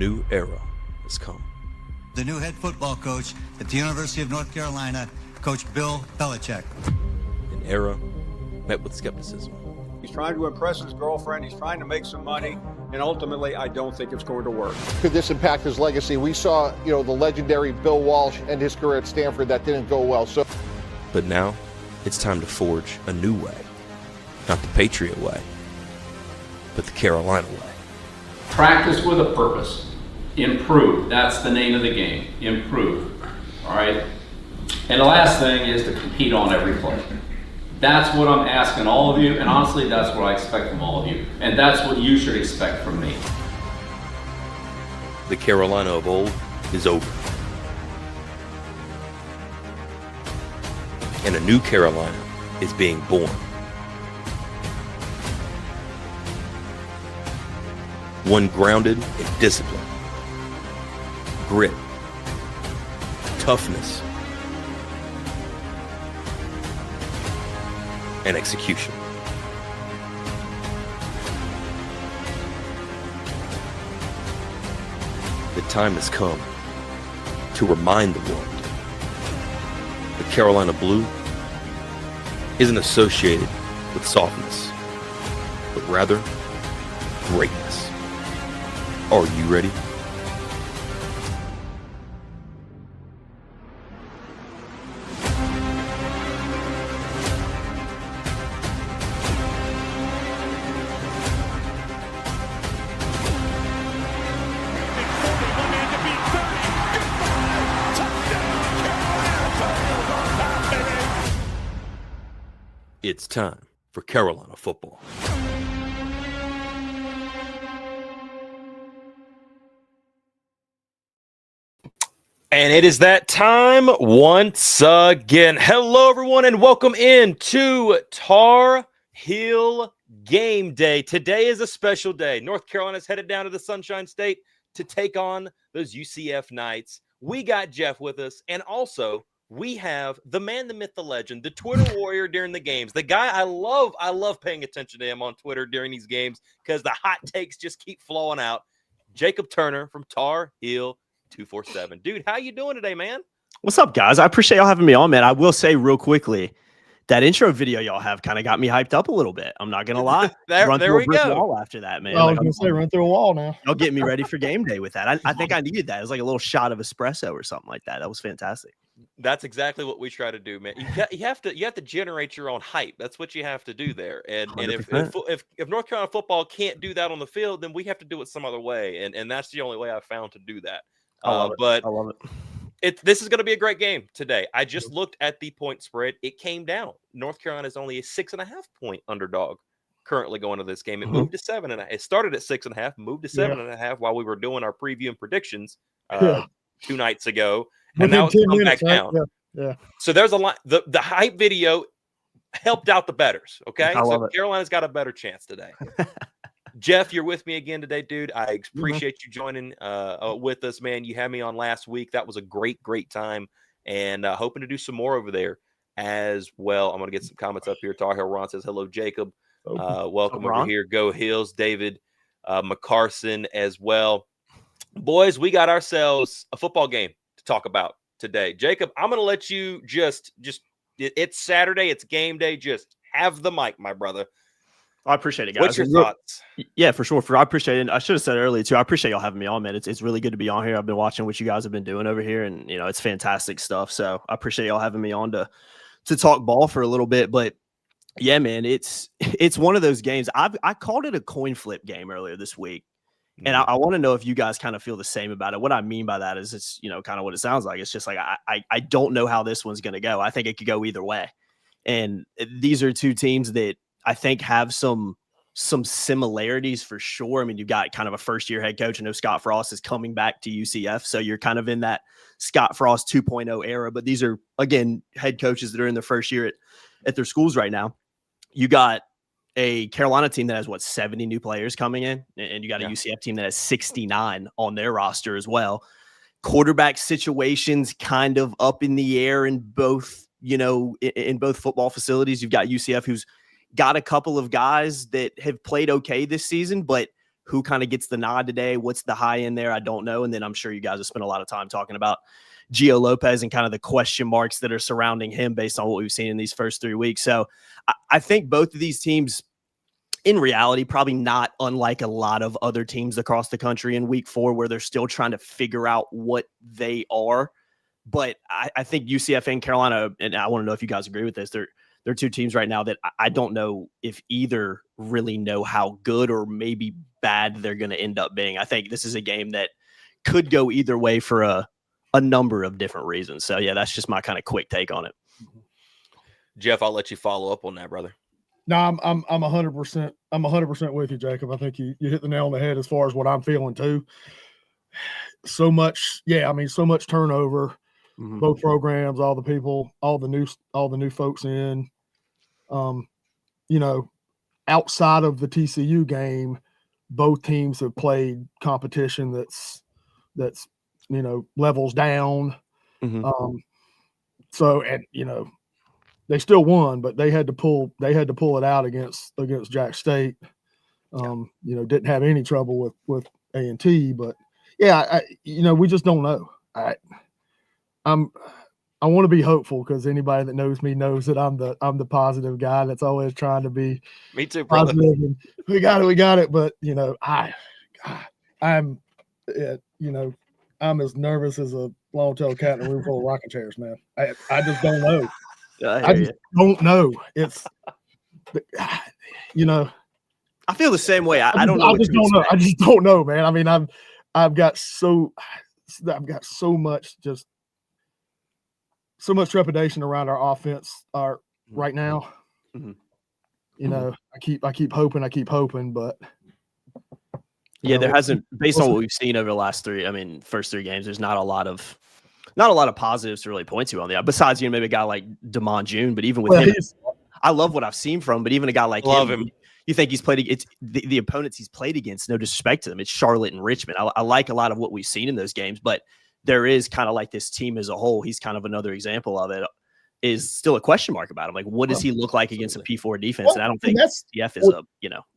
new era has come. The new head football coach at the University of North Carolina, Coach Bill Belichick. An era met with skepticism. He's trying to impress his girlfriend. He's trying to make some money. And ultimately, I don't think it's going to work. Could this impact his legacy? We saw, the legendary Bill Walsh end his career at Stanford. That didn't go well. But now it's time to forge a new way. Not the Patriot way, but the Carolina way. Practice with a purpose. Improve. That's the name of the game. Improve. All right? And the last thing is to compete on every play. That's what I'm asking all of you, and honestly, that's what I expect from all of you. And that's what you should expect from me. The Carolina of old is over. And a new Carolina is being born. One grounded in discipline, grit, toughness, and execution. The time has come to remind the world the Carolina Blue isn't associated with softness, but rather greatness. Are you ready? It's time for Carolina football. And it is that time once again. Hello, everyone, and welcome into Tar Heel Game Day. Today is a special day. North Carolina's headed down to the Sunshine State to take on those UCF Knights. We got Jeff with us, and also we have the man, the myth, the legend, the Twitter warrior during the games. The guy I love paying attention to him on Twitter during these games because the hot takes just keep flowing out. Jacob Turner from Tar Heel 247. Dude, how you doing today, man? What's up, guys? I appreciate y'all having me on, man. I will say real quickly, that intro video y'all have kind of got me hyped up a little bit. I'm not going to lie. there we go. Wall after that, man. I was going to say, run through a wall now. Y'all get me ready for game day with that. I think I needed that. It was like a little shot of espresso or something like that. That was fantastic. That's exactly what we try to do, man. You have to generate your own hype. That's what you have to do there. And if North Carolina football can't do that on the field, then we have to do it some other way. And that's the only way I've found to do that. But I love it. This is going to be a great game today. I just looked at the point spread. It came down. North Carolina is only a 6.5 point underdog currently going to this game. It moved to 7.5. It started at 6.5, moved to 7.5 while we were doing our preview and predictions 2 nights ago. And now it's come back down. Yeah. So there's a lot. The hype video helped out the bettors. Okay. So Carolina's got a better chance today. Jeff, you're with me again today, dude. I appreciate you joining with us, man. You had me on last week. That was a great time. And hoping to do some more over there as well. I'm going to get some comments up here. Tar Heel Ron says, hello, Jacob. Welcome over here. Go Hills. David McCarson as well. Boys, we got ourselves a football game to talk about today. Jacob, I'm going to let you it's Saturday. It's game day. Just have the mic, my brother. I appreciate it, guys. What's your thoughts? Yeah, for sure. I appreciate it. I should have said earlier, too. I appreciate y'all having me on, man. It's really good to be on here. I've been watching what you guys have been doing over here, and, it's fantastic stuff. So I appreciate y'all having me on to talk ball for a little bit. But, yeah, man, it's one of those games. I called it a coin flip game earlier this week. And I want to know if you guys kind of feel the same about it. What I mean by that is it's, kind of what it sounds like. It's just like I don't know how this one's going to go. I think it could go either way. And these are two teams that I think have some similarities for sure. I mean, you've got kind of a first-year head coach. I know Scott Frost is coming back to UCF, so you're kind of in that Scott Frost 2.0 era. But these are, again, head coaches that are in their first year at their schools right now. You got a Carolina team that has, 70 new players coming in, and you got a UCF team that has 69 on their roster as well. Quarterback situations kind of up in the air in both, in both football facilities. You've got UCF who's got a couple of guys that have played okay this season, but who kind of gets the nod today. What's the high end there? I don't know. And then I'm sure you guys have spent a lot of time talking about Gio Lopez and kind of the question marks that are surrounding him based on what we've seen in these first 3 weeks. So I think both of these teams, in reality, probably not unlike a lot of other teams across the country in week 4, where they're still trying to figure out what they are. But I think UCF and Carolina, and I want to know if you guys agree with this, they're 2 teams right now that I don't know if either really know how good or maybe bad they're going to end up being. I think this is a game that could go either way for a number of different reasons. So, yeah, that's just my kind of quick take on it. Jeff, I'll let you follow up on that, brother. No, I'm 100%. I'm 100% with you, Jacob. I think you hit the nail on the head as far as what I'm feeling too. So much, so much turnover. Mm-hmm. Both programs, all the people, all the new folks in. Outside of the TCU game, both teams have played competition that's levels down. Mm-hmm. They still won, but they had to pull it out against Jack State. Didn't have any trouble with A&T, but we just don't know. I want to be hopeful, because anybody that knows me knows that I'm the positive guy that's always trying to be. Me too, brother. And we got it. But I'm as nervous as a long-tailed cat in a room full of rocking chairs, man. I just don't know. I just don't know. It's I feel the same way. I don't know. I just don't know. I just don't know, man. I mean, I've got so much trepidation around our offense right now. Mm-hmm. I keep hoping, but there hasn't, based on what we've seen over the last first 3 games, there's not a lot of positives to really point to on the besides maybe a guy like Damon June, but even with him, I love what I've seen from him. But even a guy like him. You think he's played? It's the opponents he's played against. No disrespect to them, it's Charlotte and Richmond. I like a lot of what we've seen in those games, but there is kind of like this team as a whole. He's kind of another example of it. Is still a question mark about him. Like, what does he look like against a P4 defense? And I don't think UCF is a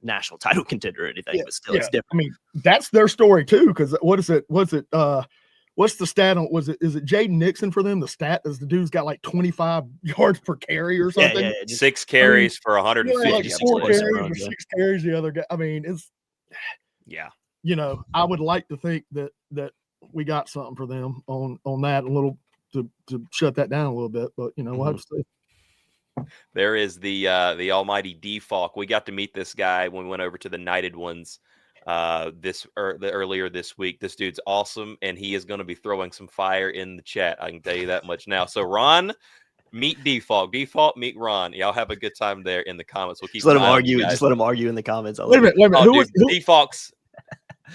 national title contender or anything, but still, it's different. I mean, that's their story too. Because what's the stat on? Is it Jaden Nixon for them? The stat is the dude's got like 25 yards per carry or something. Yeah, 6 carries for 150. Like 4 carries or 6 carries the other guy. I mean, it's I would like to think that we got something for them on that a little to shut that down a little bit, but we'll have to see. There is the almighty D Falk. We got to meet this guy when we went over to the Knighted Ones earlier this week. This dude's awesome, and he is going to be throwing some fire in the chat. I can tell you that much now. So Ron, meet Default. Default, meet Ron. Y'all have a good time there in the comments. We'll keep. Just let him argue. Just let him argue in the comments. Wait a minute. Oh, Default's.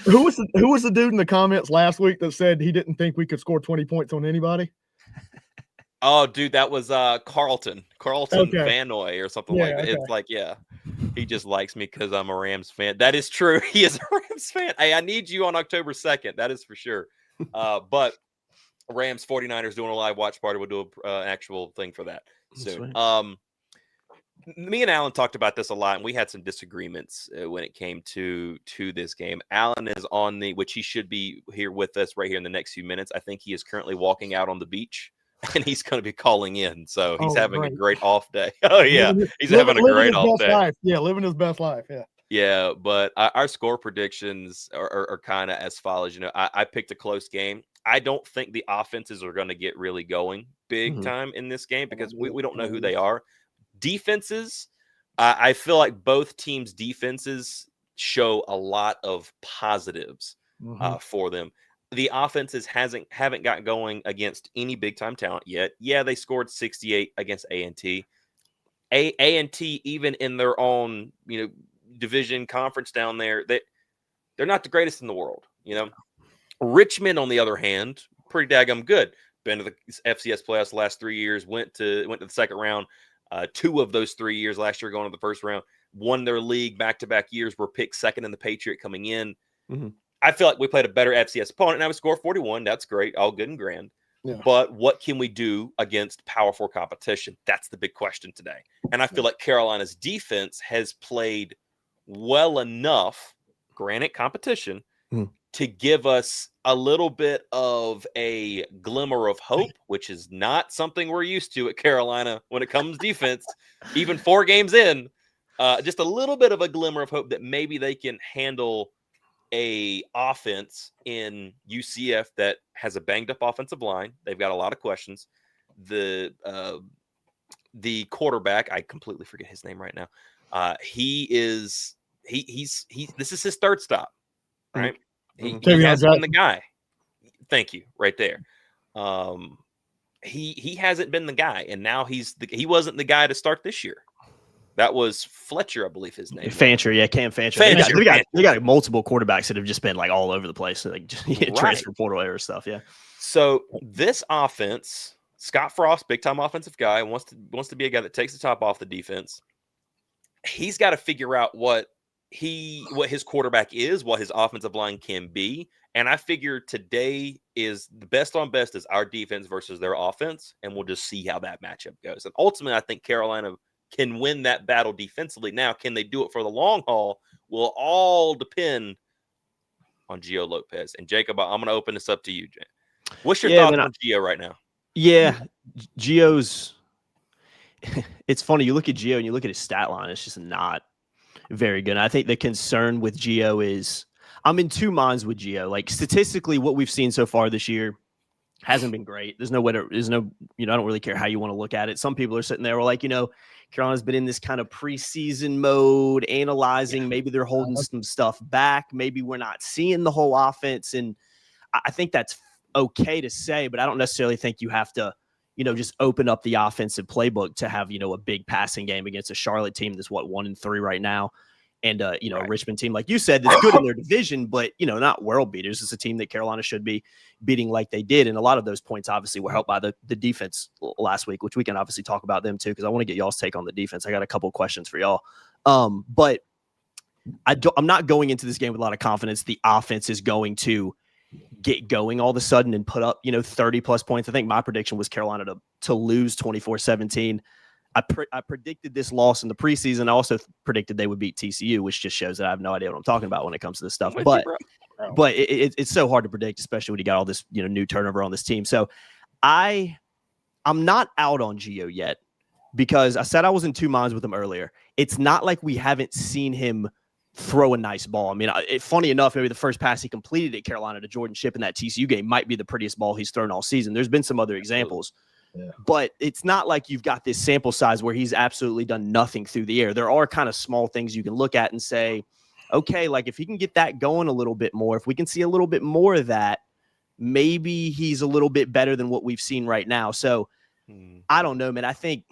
Who was the dude in the comments last week that said he didn't think we could score 20 points on anybody? Oh, dude, that was Carlton Vanoy or something like that. Okay. It's like, he just likes me because I'm a Rams fan. That is true. He is a Rams fan. Hey, I need you on October 2nd. That is for sure. But Rams 49ers doing a live watch party. We'll do an actual thing for that soon. Me and Alan talked about this a lot, and we had some disagreements when it came to this game. Alan is on which he should be here with us right here in the next few minutes. I think he is currently walking out on the beach, and he's going to be calling in. So he's having a great off day. Oh, yeah. He's having a great off day. Life. Yeah, living his best life. Yeah. Yeah, but our score predictions are kind of as follows. I picked a close game. I don't think the offenses are going to get really going big time in this game because we don't know who they are. Defenses, I feel like both teams' defenses show a lot of positives for them. The offenses haven't got going against any big time talent yet. Yeah, they scored 68 against A&T. A&T, even in their own division conference down there, they're not the greatest in the world. Richmond, on the other hand, pretty daggum good. Been to the FCS playoffs the last 3 years. Went to the second round. 2 of those 3 years last year going to the first round, won their league back-to-back years, were picked second in the Patriot coming in. I feel like we played a better FCS opponent, and I would score 41. That's great. All good and grand. Yeah. But what can we do against Power 4 competition? That's the big question today. And I feel like Carolina's defense has played well enough granted competition, to give us a little bit of a glimmer of hope, which is not something we're used to at Carolina when it comes defense, even 4 games in, just a little bit of a glimmer of hope that maybe they can handle a offense in UCF that has a banged up offensive line. They've got a lot of questions. The quarterback, I completely forget his name right now. He's this is his 3rd stop, right? He hasn't been the guy. Thank you, right there. He hasn't been the guy, and now he wasn't the guy to start this year. That was Fletcher, I believe his name. Fancher, yeah, Cam Fancher. They got multiple quarterbacks that have just been like all over the place, like transfer portal era stuff. Yeah. So this offense, Scott Frost, big time offensive guy, wants to be a guy that takes the top off the defense. He's got to figure out what his quarterback is, what his offensive line can be. And I figure today is the best on best is our defense versus their offense, and we'll just see how that matchup goes. And ultimately, I think Carolina can win that battle defensively. Now, can they do it for the long haul will all depend on Gio Lopez. And Jacob, I'm going to open this up to you, Jay. What's your thoughts on Gio right now? Yeah, Gio's – it's funny. You look at Gio and you look at his stat line. It's just not very good. I think the concern with Gio is I'm in 2 minds with Gio. Like, statistically, what we've seen so far this year hasn't been great. I don't really care how you want to look at it. Some people are sitting there like, Carolina's been in this kind of preseason mode, analyzing. Maybe they're holding some stuff back. Maybe we're not seeing the whole offense. And I think that's okay to say, but I don't necessarily think you have to, just open up the offensive playbook to have, a big passing game against a Charlotte team that's 1-3 right now. And, a Richmond team, like you said, that's good in their division, but, not world beaters. It's a team that Carolina should be beating like they did. And a lot of those points obviously were helped by the defense last week, which we can obviously talk about them too, because I want to get y'all's take on the defense. I got a couple of questions for y'all. But I'm not going into this game with a lot of confidence. The offense is going to get going all of a sudden and put up, 30 plus points. I think my prediction was Carolina to lose 24-17. I predicted this loss in the preseason. I also predicted they would beat TCU, which just shows that I have no idea what I'm talking about when it comes to this stuff. But it's so hard to predict, especially when you got all this, new turnover on this team. So I'm not out on Gio yet because I said I was in 2 minds with him earlier. It's not like we haven't seen him throw a nice ball. I mean, funny enough, maybe the first pass he completed at Carolina to Jordan Shipp in that TCU game might be the prettiest ball he's thrown all season. There's been some other examples. Yeah. But it's not like you've got this sample size where he's absolutely done nothing through the air. There are kind of small things you can look at and say, okay, like if he can get that going a little bit more, if we can see a little bit more of that, maybe he's a little bit better than what we've seen right now. So I don't know, man. I think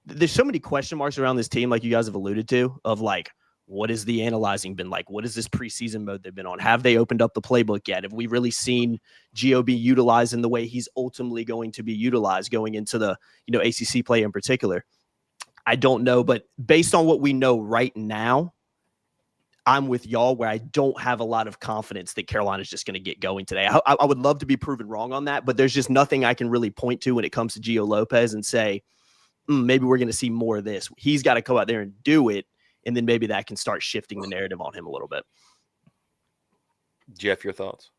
there's so many question marks around this team, like you guys have alluded to, of like, what has the analyzing been like? What is this preseason mode they've been on? Have they opened up the playbook yet? Have we really seen Gio be utilized in the way he's ultimately going to be utilized going into the, ACC play in particular? I don't know, but based on what we know right now, I'm with y'all where I don't have a lot of confidence that Carolina's just going to get going today. I would love to be proven wrong on that, but there's just nothing I can really point to when it comes to Gio Lopez and say, maybe we're going to see more of this. He's got to go out there and do it. And then maybe that can start shifting the narrative on him a little bit. Jeff, your thoughts?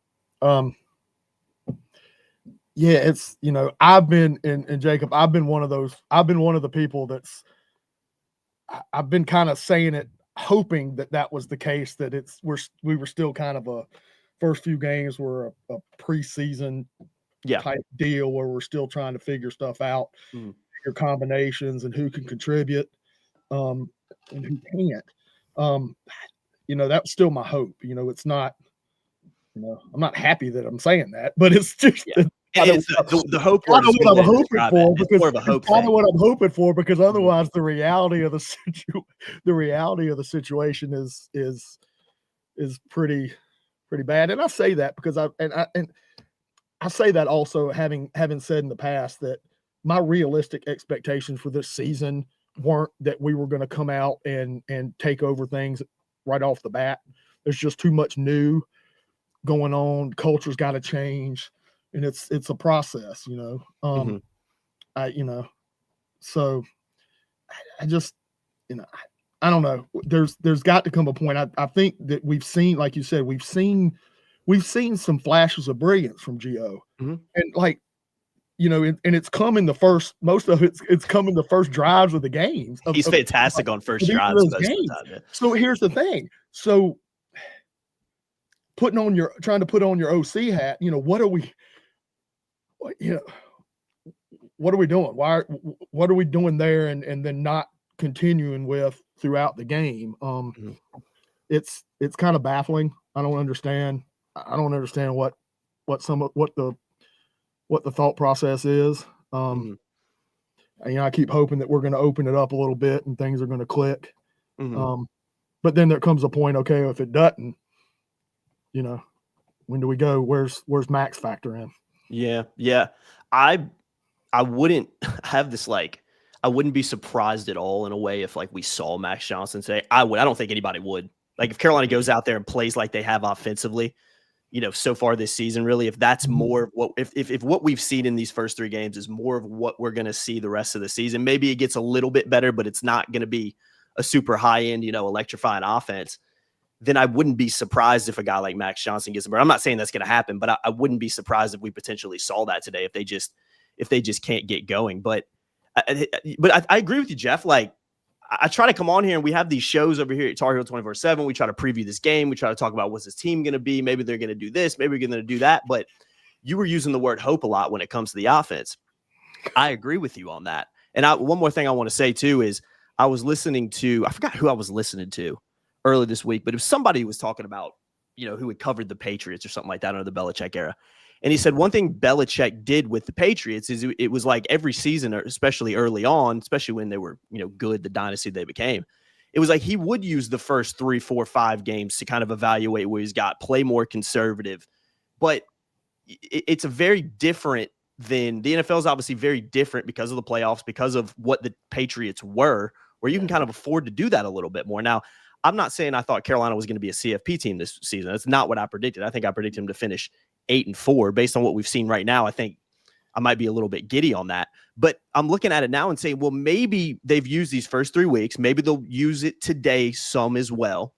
Yeah, it's, I've been, and Jacob, I've been one of the people I've been kind of saying it, hoping that was the case, that we were still kind of a first few games were a preseason type deal where we're still trying to figure stuff out, your combinations and who can contribute. And who can't. That's still my hope. It's not, I'm not happy that I'm saying that, but it's just the hope. I know what I'm hoping for, because it's kind of what I'm hoping for, because otherwise the reality of the situation is pretty bad. And I say that because I say that also having said in the past that my realistic expectations for this season weren't that we were going to come out and take over things right off the bat. There's just too much new going on. Culture's got to change, and it's a process, So I just, I don't know. There's got to come a point. I think that we've seen, like you said, we've seen some flashes of brilliance from Gio, and like, you know, and it's come in the first. Most of it's come in the first drives of the games. He's fantastic on first drives most of the time. Yeah. So here's the thing. So trying to put on your OC hat. You know, what are we doing? What are we doing there? And then not continuing with throughout the game. It's kind of baffling. I don't understand what the thought process is. And, you know, I keep hoping that we're going to open it up a little bit and things are going to click. But then there comes a point, okay, if it doesn't, you know, when do we go? Where's Max factor in? Yeah. I wouldn't have this, like, I wouldn't be surprised at all in a way if, like, we saw Max Johnson today. I don't think anybody would. Like, if Carolina goes out there and plays like they have offensively, you know, so far this season, really, if that's more of what, if what we've seen in these first 3 games is more of what we're going to see the rest of the season, maybe it gets a little bit better, but it's not going to be a super high end, you know, electrifying offense, then I wouldn't be surprised if a guy like Max Johnson gets a bird. I'm not saying that's going to happen, but I wouldn't be surprised if we potentially saw that today if they just can't get going. But I agree with you, Jeff. Like, I try to come on here and we have these shows over here at Tar Heel 24/7. We try to preview this game. We try to talk about what's this team going to be. Maybe they're going to do this. Maybe we're going to do that. But you were using the word hope a lot when it comes to the offense. I agree with you on that. And one more thing I want to say too is I was listening to, I forgot who I was listening to earlier this week, but it was somebody who was talking about, you know, who had covered the Patriots or something like that under the Belichick era. And he said one thing Belichick did with the Patriots is it was like every season, especially early on, especially when they were, you know, good, the dynasty they became, it was like he would use the first 3, 4, 5 games to kind of evaluate where he's got, play more conservative. But it's a very different than the NFL is obviously very different because of the playoffs, because of what the Patriots were, where you can kind of afford to do that a little bit more. Now, I'm not saying I thought Carolina was going to be a CFP team this season. That's not what I predicted. I think I predicted them to finish 8-4 based on what we've seen right now. I think I might be a little bit giddy on that, but I'm looking at it now and saying, well, maybe they've used these first 3 weeks. Maybe they'll use it today some as well.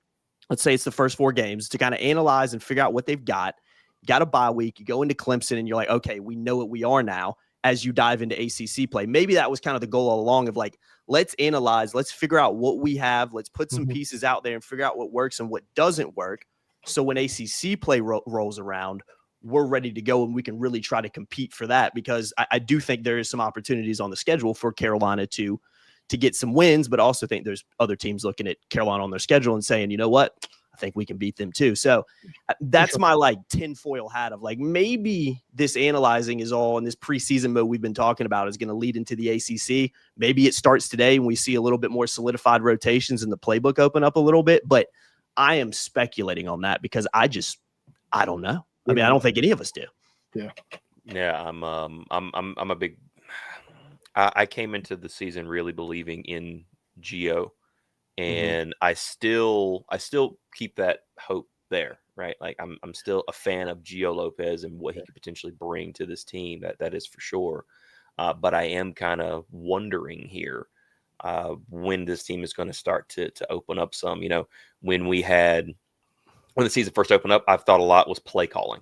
Let's say it's the first 4 games to kind of analyze and figure out what they've got. You got a bye week. You go into Clemson and you're like, okay, we know what we are now as you dive into ACC play. Maybe that was kind of the goal all along of like, let's analyze, let's figure out what we have. Let's put some pieces out there and figure out what works and what doesn't work. So when ACC play rolls around, we're ready to go and we can really try to compete for that, because I do think there is some opportunities on the schedule for Carolina to get some wins, but also think there's other teams looking at Carolina on their schedule and saying, you know what, I think we can beat them too. So that's my like tinfoil hat of like, maybe this analyzing is all in this preseason mode we've been talking about is going to lead into the ACC. Maybe it starts today and we see a little bit more solidified rotations and the playbook open up a little bit, but I am speculating on that because I don't know. I mean, I don't think any of us do. Yeah. I'm a big, I came into the season really believing in Gio, and I still keep that hope there, right? Like I'm still a fan of Gio Lopez and what he could potentially bring to this team. That is for sure. But I am kind of wondering here when this team is going to start to open up some. You know, when the season first opened up, I've thought a lot was play calling,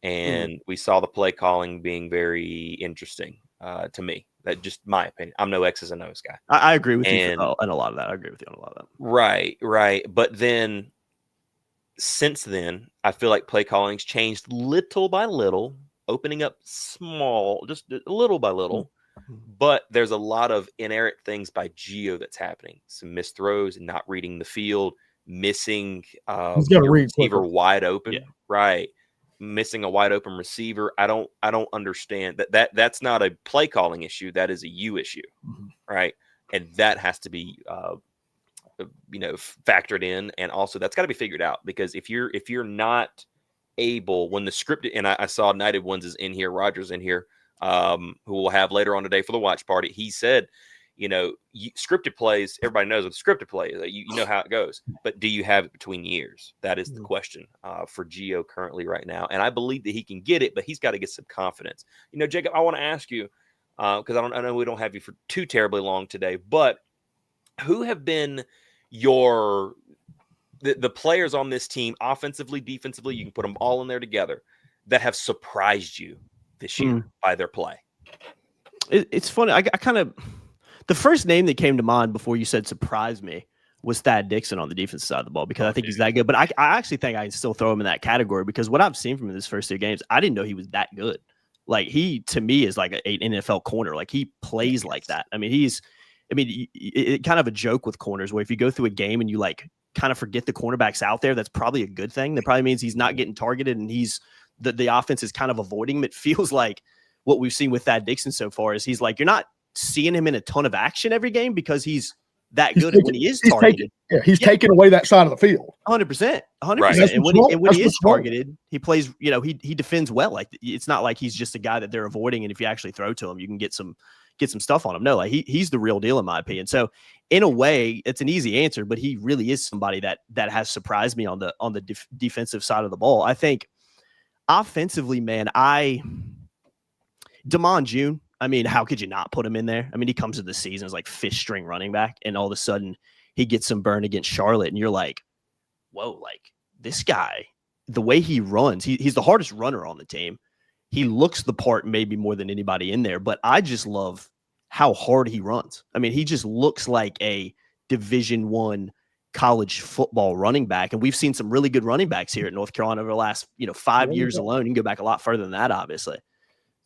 and we saw the play calling being very interesting to me. That's just my opinion. I'm no X's and O's guy. I agree with you on a lot of that. I agree with you on a lot of that. Right. But then, since then, I feel like play calling's changed little by little, opening up small, just little by little. But there's a lot of inerrant things by Gio that's happening. Some missed throws, not reading the field, missing he's got to read receiver wide open. Right. Missing a wide open receiver. I don't understand that's not a play calling issue. That is a you issue. Right. And that has to be, factored in. And also that's got to be figured out, because if you're not able, when the scripted, and I saw United Ones is in here, Rogers in here, who we'll have later on today for the watch party. He said, scripted plays, everybody knows what the scripted play is. You know how it goes, but do you have it between years? That is the question for Gio currently right now. And I believe that he can get it, but he's got to get some confidence. Jacob, I want to ask you, because I know we don't have you for too terribly long today, but who have been the players on this team, offensively, defensively, you can put them all in there together, that have surprised you this year by their play? It's funny. I kind of, the first name that came to mind before you said surprise me was Thad Dixon on the defensive side of the ball, because I think he's that good. But I actually think I can still throw him in that category, because what I've seen from him in his first 2 games, I didn't know he was that good. Like, he, to me, is like an NFL corner. Like, he plays like that. I mean, it's kind of a joke with corners, where if you go through a game and you like kind of forget the cornerback's out there, that's probably a good thing. That probably means he's not getting targeted, and the offense is kind of avoiding him. It feels like what we've seen with Thad Dixon so far is he's like, you're not seeing him in a ton of action every game because he's that good when he is targeted. He's taking away that side of the field. 100%. Right. And when he is targeted, he plays, he defends well. Like, it's not like he's just a guy that they're avoiding, and if you actually throw to him, you can get some stuff on him. No, like he's the real deal in my opinion. So in a way, it's an easy answer, but he really is somebody that has surprised me on the defensive side of the ball. I think offensively, man, Damon June, I mean, how could you not put him in there? I mean, he comes to the season as like 5th string running back, and all of a sudden he gets some burn against Charlotte, and you're like, whoa, like, this guy, the way he runs, he's the hardest runner on the team. He looks the part maybe more than anybody in there, but I just love how hard he runs. I mean, he just looks like a Division I college football running back, and we've seen some really good running backs here at North Carolina over the last 5 years alone. You can go back a lot further than that, obviously,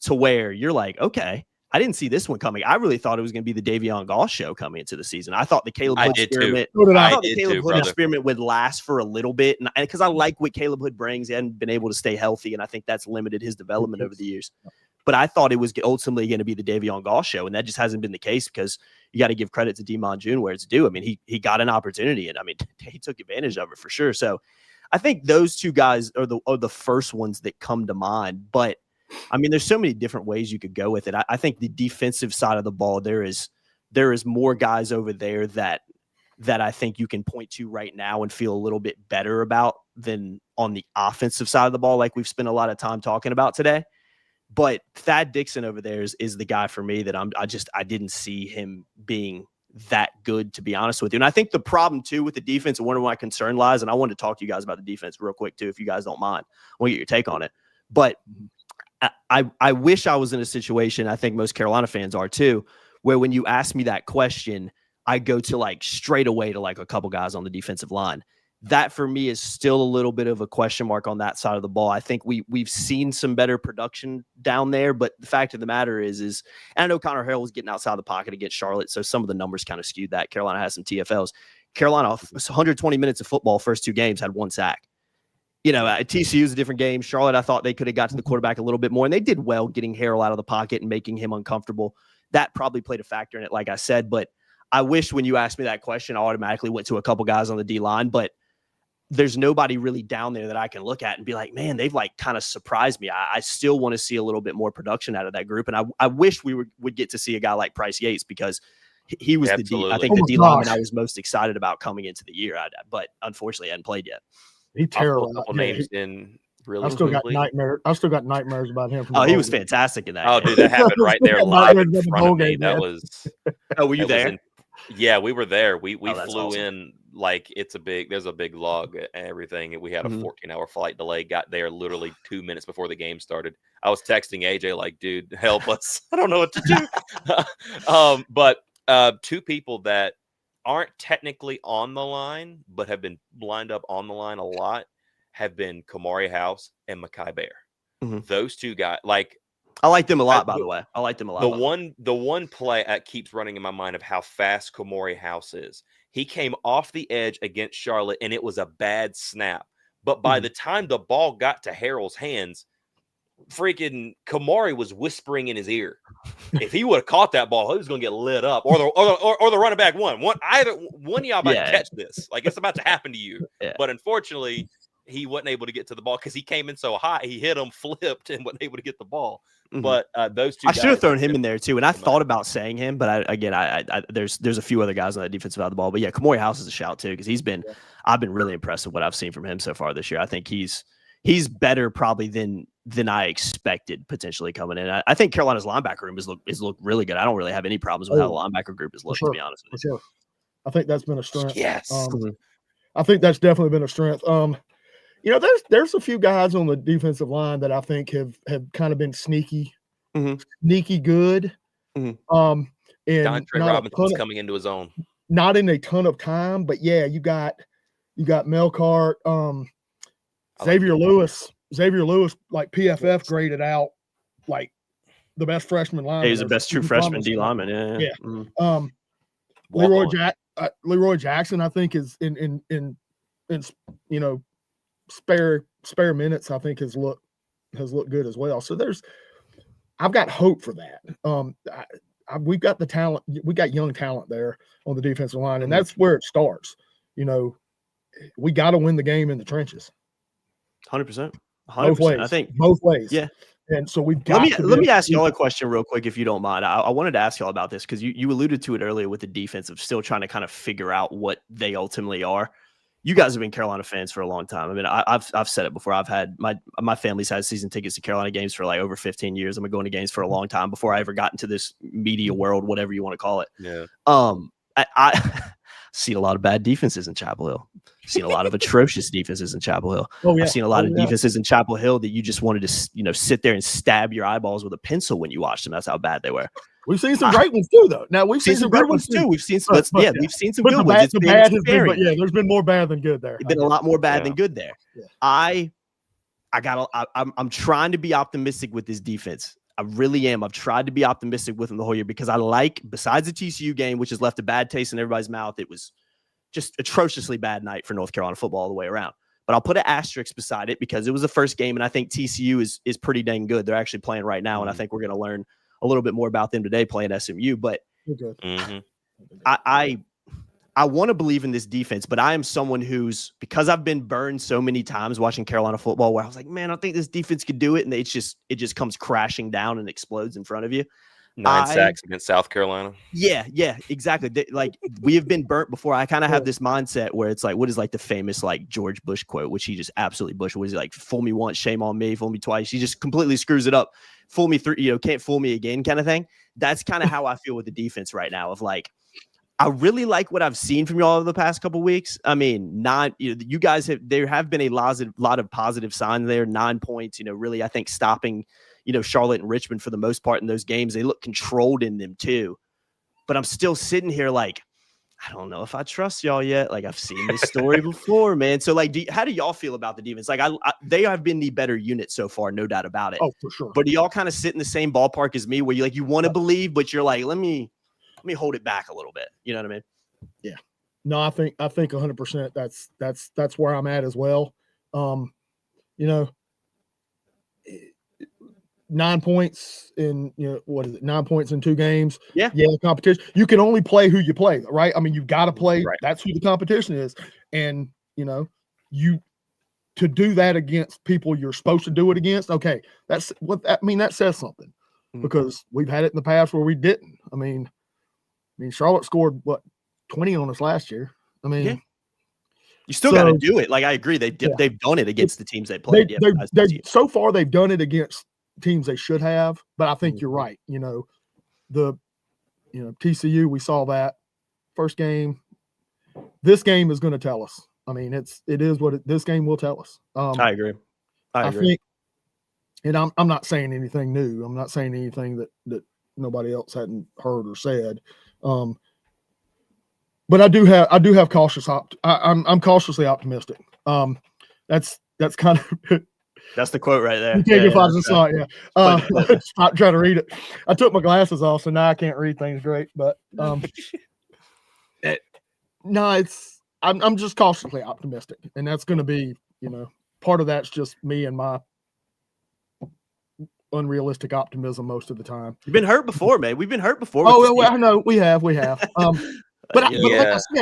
to where you're like, okay, I didn't see this one coming. I really thought it was going to be the Davion Goss show coming into the season. I thought the Caleb Hood experiment would last for a little bit, and because I like what Caleb Hood brings. He hadn't been able to stay healthy, and I think that's limited his development over the years. But I thought it was ultimately going to be the Davion Goss show, and that just hasn't been the case, because you got to give credit to Demond June where it's due. I mean, he got an opportunity, and I mean, he took advantage of it for sure. So I think those 2 guys are the first ones that come to mind. But I mean, there's so many different ways you could go with it. I think the defensive side of the ball, there is more guys over there that I think you can point to right now and feel a little bit better about than on the offensive side of the ball, like we've spent a lot of time talking about today. But Thad Dixon over there is the guy for me that I didn't see him being that good, to be honest with you. And I think the problem too with the defense, and one of my concern lies, and I wanted to talk to you guys about the defense real quick too, if you guys don't mind. I want to get your take on it. But I wish I was in a situation, I think most Carolina fans are too, where when you ask me that question, I go to like straight away to like a couple guys on the defensive line. That for me is still a little bit of a question mark on that side of the ball. I think we've seen some better production down there, but the fact of the matter is and I know Connor Harrell was getting outside the pocket against Charlotte, so some of the numbers kind of skewed that. Carolina has some TFLs. Carolina, 120 minutes of football, first 2 games, had 1 sack. TCU is a different game. Charlotte, I thought they could have got to the quarterback a little bit more, and they did well getting Harrell out of the pocket and making him uncomfortable. That probably played a factor in it, like I said. But I wish when you asked me that question, I automatically went to a couple guys on the D-line. But there's nobody really down there that I can look at and be like, man, they've like kind of surprised me. I still want to see a little bit more production out of that group. And I wish we would get to see a guy like Bryce Yates, because he was I think the D-lineman I was most excited about coming into the year. But unfortunately, I hadn't played yet. He's terrible. Names in really. I still got nightmares about him. He was fantastic in that. Oh, dude, that happened right there live in front of me. That was. Oh, were you there? Yeah, we were there. We flew awesome. In like there's a big log and everything. We had a 14-hour flight delay. Got there literally 2 minutes before the game started. I was texting AJ like, dude, help us. I don't know what to do. But 2 people that aren't technically on the line, but have been lined up on the line a lot, have been Kamari House and Mekhi Bear. Mm-hmm. Those 2 guys, like, I like them a lot, by the way. I like them a lot. The one play that keeps running in my mind of how fast Kamari House is. He came off the edge against Charlotte, and it was a bad snap. But by the time the ball got to Harrell's hands, freaking Kamari was whispering in his ear. If he would have caught that ball, he was going to get lit up. Or the running back either one of y'all about to catch this. Like, it's about to happen to you. Yeah. But unfortunately, he wasn't able to get to the ball because he came in so high. He hit him, flipped, and wasn't able to get the ball. Mm-hmm. But those 2 I should have thrown him in there too. And I thought about saying him, but there's a few other guys on that defensive side of the ball. But yeah, Kamari House is a shout too, because I've been really impressed with what I've seen from him so far this year. I think he's better probably than I expected potentially coming in. I think Carolina's linebacker room is looked really good. I don't really have any problems with how the linebacker group is looked, to be honest with you. I think that's been a strength. Yes. I think that's definitely been a strength. You know, there's a few guys on the defensive line that I think have kind of been sneaky good. And And Dontre Robinson's coming into his own. Not in a ton of time, but yeah, you got Melcart, Xavier Lewis, like PFF graded out like the best freshman lineman. Yeah, he's the best true freshman D lineman. Yeah. Leroy Jackson, I think, is in you know, spare minutes, I think has looked good as well. So I've got hope for that. We've got the talent, we got young talent there on the defensive line, and that's where it starts. You know, we got to win the game in the trenches. 100%. Both ways. I think both ways. Yeah. And so we've got let me ask y'all a question real quick, if you don't mind. I wanted to ask y'all about this because you alluded to it earlier with the defense of still trying to kind of figure out what they ultimately are. You guys have been Carolina fans for a long time. I mean, I've said it before. I've had my family's had season tickets to Carolina games for like over 15 years. I've been going to games for a long time before I ever got into this media world, whatever you want to call it. Yeah. I seen a lot of bad defenses in Chapel Hill. Seen a lot of atrocious defenses in Chapel Hill. Oh, yeah. I've seen a lot of defenses in Chapel Hill that you just wanted to, you know, sit there and stab your eyeballs with a pencil when you watched them. That's how bad they were. We've seen some great ones too, though. Now we've seen some good ones too. We've seen some, we've seen some good ones. There's been more bad than good there. There's been a lot more bad than good there. Yeah. I'm trying to be optimistic with this defense. I really am. I've tried to be optimistic with them the whole year because I like, besides the TCU game, which has left a bad taste in everybody's mouth, it was just atrociously bad night for North Carolina football all the way around. But I'll put an asterisk beside it because it was the first game, and I think TCU is pretty dang good. They're actually playing right now, and I think we're going to learn a little bit more about them today playing SMU. But I want to believe in this defense, but I am someone who's, because I've been burned so many times watching Carolina football where I was like, man, I think this defense could do it. And it just comes crashing down and explodes in front of you. 9 sacks against South Carolina. Yeah, exactly. Like, we have been burnt before. I kind of have this mindset where it's like, what is like the famous like George Bush quote, which he just absolutely Bush was like, fool me once, shame on me, fool me twice. He just completely screws it up. Fool me three, can't fool me again kind of thing. That's kind of how I feel with the defense right now of like, I really like what I've seen from y'all over the past couple of weeks. I mean, you guys there have been a lot of positive signs there. 9 points, really, I think stopping, Charlotte and Richmond for the most part in those games. They look controlled in them too. But I'm still sitting here like, I don't know if I trust y'all yet. Like, I've seen this story before, man. So like, how do y'all feel about the defense? Like, they have been the better unit so far, no doubt about it. Oh, for sure. But do y'all kind of sit in the same ballpark as me where you want to believe, but you're like, let me hold it back a little bit. You know what I mean? Yeah. No, I think 100% that's where I'm at as well. 9 points in, 9 points in 2 games. Yeah. Competition. You can only play who you play, right? I mean, you've got to play. Right. That's who the competition is. And, you to do that against people you're supposed to do it against. Okay. That's what that says something because we've had it in the past where we didn't. I mean, Charlotte scored 20 on us last year. I mean, you still got to do it. Like, I agree. They've done it against the teams they played. So far, they've done it against teams they should have. But I think you're right. TCU, we saw that first game. This game is going to tell us. I mean, this game will tell us. I agree. I think, and I'm not saying anything new. I'm not saying anything that nobody else hadn't heard or said. But I do have cautious I'm cautiously optimistic. That's kind of that's the quote right there. You can't get stop trying to read it. I took my glasses off, so now I can't read things great. But I'm just cautiously optimistic, and that's going to be part of that's just me and my unrealistic optimism most of the time. You've been hurt before, man. We've been hurt before. I know we have. But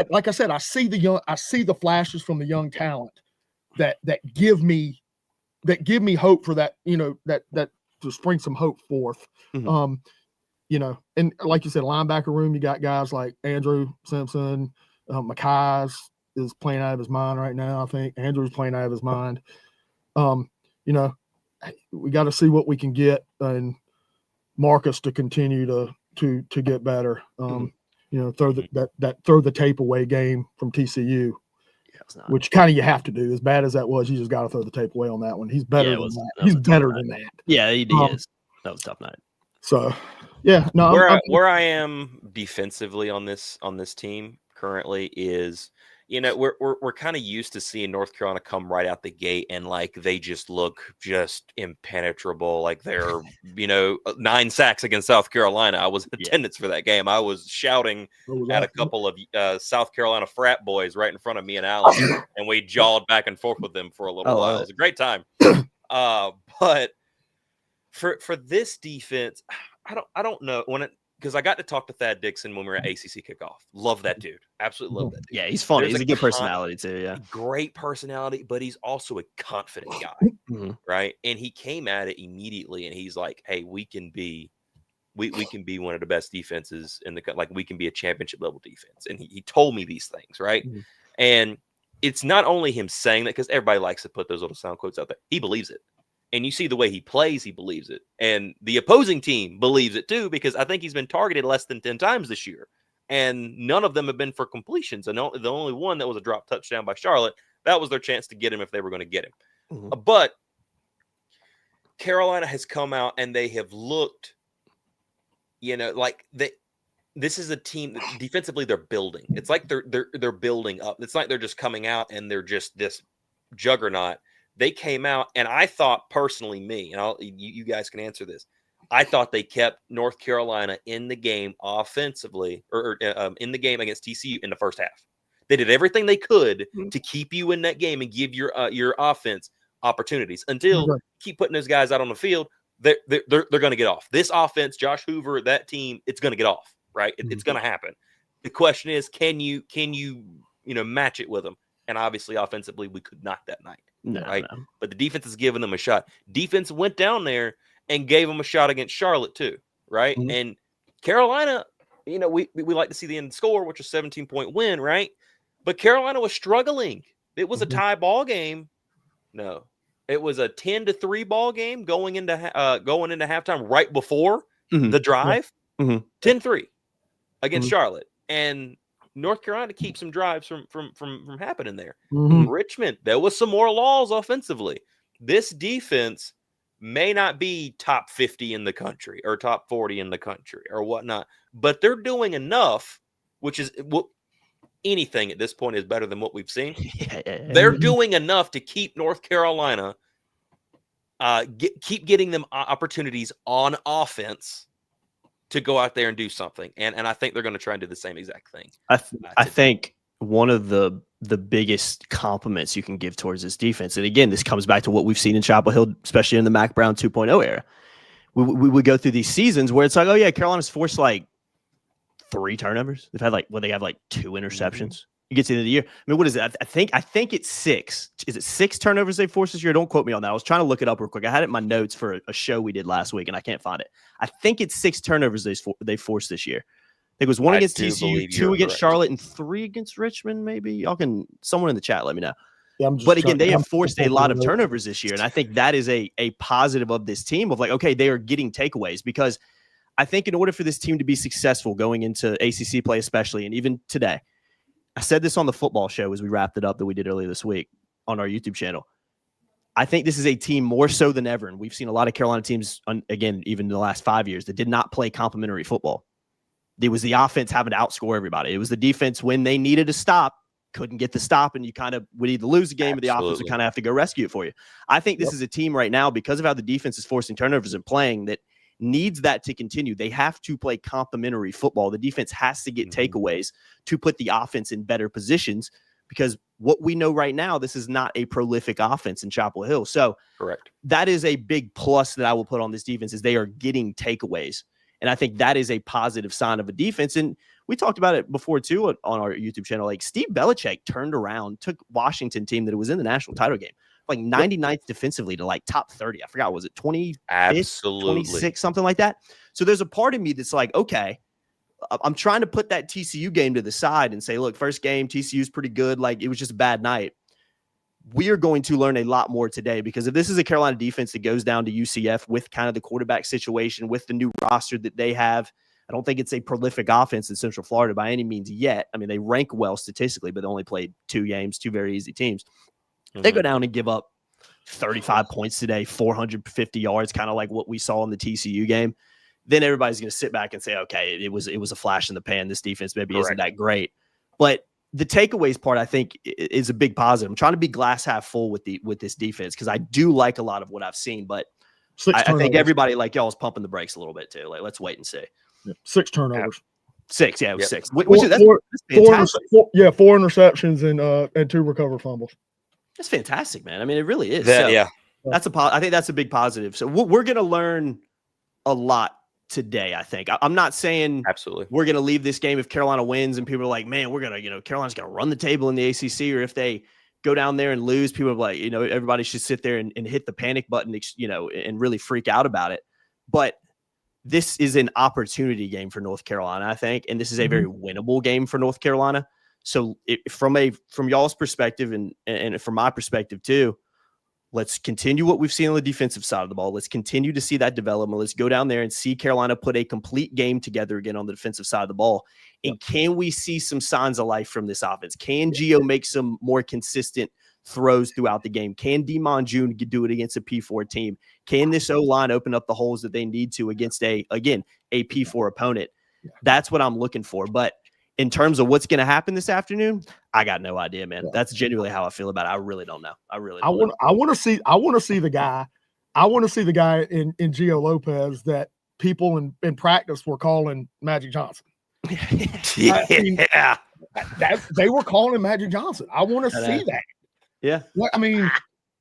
like I said, I see the flashes from the young talent that give me hope for that. That to spring some hope forth. And like you said, linebacker room, you got guys like Andrew Simpson, Mackay's is playing out of his mind right now. I think Andrew's playing out of his mind. We got to see what we can get and Marcus to continue to get better. throw that throw the tape away game from TCU. Which kind of you have to do. As bad as that was, you just got to throw the tape away on that one. He's better than that. He's better than that. Yeah, he is. That was a tough night. So, yeah, no. Where I am defensively on this team currently is, we're kind of used to seeing North Carolina come right out the gate and like they just look just impenetrable. Like they're 9 sacks against South Carolina. I was in attendance for that game. I was shouting at a couple of South Carolina frat boys right in front of me and Alan, and we jawed back and forth with them for a little while. It was a great time. But for this defense, I don't know because I got to talk to Thad Dixon when we were at ACC kickoff. Love that dude. Absolutely love that dude. Yeah, he's funny. He's a good personality too. Yeah, great personality, but he's also a confident guy, right? And he came at it immediately, and he's like, "Hey, we can be one of the best defenses in the like we can be a championship level defense." And he told me these things, right? And it's not only him saying that because everybody likes to put those little sound quotes out there. He believes it. And you see the way he plays, he believes it. And the opposing team believes it too, because I think he's been targeted less than 10 times this year. And none of them have been for completions. And the only one that was a drop touchdown by Charlotte, that was their chance to get him if they were going to get him. But Carolina has come out and they have looked, like this is a team that defensively they're building. It's like they're building up. It's like they're just coming out and they're just this juggernaut. They came out, and I thought personally, and you guys can answer this. I thought they kept North Carolina in the game offensively, or in the game against TCU in the first half. They did everything they could to keep you in that game and give your offense opportunities until keep putting those guys out on the field. They're going to get off. This offense, Josh Hoover, that team, it's going to get off. Right, it's going to happen. The question is, can you match it with them? And obviously, offensively, we could not that night. No. But the defense is giving them a shot. Defense went down there and gave them a shot against Charlotte too, right? And Carolina, we like to see the end score, which is 17-point win, right? But Carolina was struggling. It was a tie ball game. No, it was a 10-3 ball game going into halftime right before the drive. 10-3 against Charlotte, and North Carolina keeps some drives from happening there. Richmond, there was some more laws offensively. This defense may not be top 50 in the country or top 40 in the country or whatnot, but they're doing enough, which is what anything at this point is better than what we've seen. They're doing enough to keep North Carolina, keep getting them opportunities on offense to go out there and do something. And I think they're going to try and do the same exact thing. I think one of the biggest compliments you can give towards this defense, and again, this comes back to what we've seen in Chapel Hill, especially in the Mac Brown 2.0 era. We would go through these seasons where it's like, oh yeah, Carolina's forced like 3 turnovers. They've had they have 2 interceptions. You get to the end of the year. I mean, what is it? I think it's 6. Is it 6 turnovers they forced this year? Don't quote me on that. I was trying to look it up real quick. I had it in my notes for a show we did last week, and I can't find it. I think it's 6 turnovers they forced this year. I think it was 1 against TCU, 2 against Charlotte, and 3 against Richmond. Maybe y'all can. Someone in the chat, let me know. Yeah, but again, they have forced a lot of turnovers this year, and I think that is a positive of this team. Of okay, they are getting takeaways, because I think in order for this team to be successful going into ACC play, especially, and even today. I said this on the football show as we wrapped it up that we did earlier this week on our YouTube channel. I think this is a team more so than ever, and we've seen a lot of Carolina teams, again, even in the last 5 years, that did not play complementary football. It was the offense having to outscore everybody. It was the defense when they needed to stop, couldn't get the stop, and you kind of would either lose the game or the offense would kind of have to go rescue it for you. I think this is a team right now, because of how the defense is forcing turnovers and playing, that needs that to continue. They have to play complementary football. The defense has to get takeaways to put the offense in better positions, because what we know right now, this is not a prolific offense in Chapel Hill. So correct. That is a big plus that I will put on this defense, is they are getting takeaways. And I think that is a positive sign of a defense. And we talked about it before too on our YouTube channel. Steve Belichick turned around, took Washington team that was in the national title game, 99th defensively to top 30. I forgot, was it 20? Absolutely. 26, something like that. So there's a part of me that's okay, I'm trying to put that TCU game to the side and say, look, first game, TCU's pretty good. It was just a bad night. We are going to learn a lot more today, because if this is a Carolina defense that goes down to UCF with kind of the quarterback situation, with the new roster that they have, I don't think it's a prolific offense in Central Florida by any means yet. I mean, they rank well statistically, but they only played 2 games, 2 very easy teams. They go down and give up 35 points today, 450 yards, kind of like what we saw in the TCU game. Then everybody's going to sit back and say, okay, it was a flash in the pan. This defense maybe isn't that great. But the takeaways part, I think, is a big positive. I'm trying to be glass half full with this defense because I do like a lot of what I've seen, but I think everybody like y'all is pumping the brakes a little bit too. Like, let's wait and see. 6 turnovers. 6, yeah, it was 6. That's fantastic. 4 interceptions and 2 recovered fumbles. That's fantastic, man. I mean, it really is. Yeah, I think that's a big positive. So we're going to learn a lot today. I think I'm not saying absolutely we're going to leave this game if Carolina wins and people are like, man, we're going to, Carolina's going to run the table in the ACC, or if they go down there and lose, people are like, everybody should sit there and hit the panic button, and really freak out about it. But this is an opportunity game for North Carolina, I think, and this is a very winnable game for North Carolina. So from y'all's perspective and from my perspective too, let's continue what we've seen on the defensive side of the ball. Let's continue to see that development. Let's go down there and see Carolina put a complete game together again on the defensive side of the ball. And can we see some signs of life from this offense? Can Gio make some more consistent throws throughout the game? Can Demond June do it against a P4 team? Can this O-line open up the holes that they need to against a P4 opponent? That's what I'm looking for. But in terms of what's going to happen this afternoon, I got no idea, man. That's genuinely how I feel about it. I really don't know. I want to see the guy. I want to see the guy in Gio Lopez that people in practice were calling Magic Johnson. Yeah. They were calling him Magic Johnson. I want to see that. Yeah. I mean,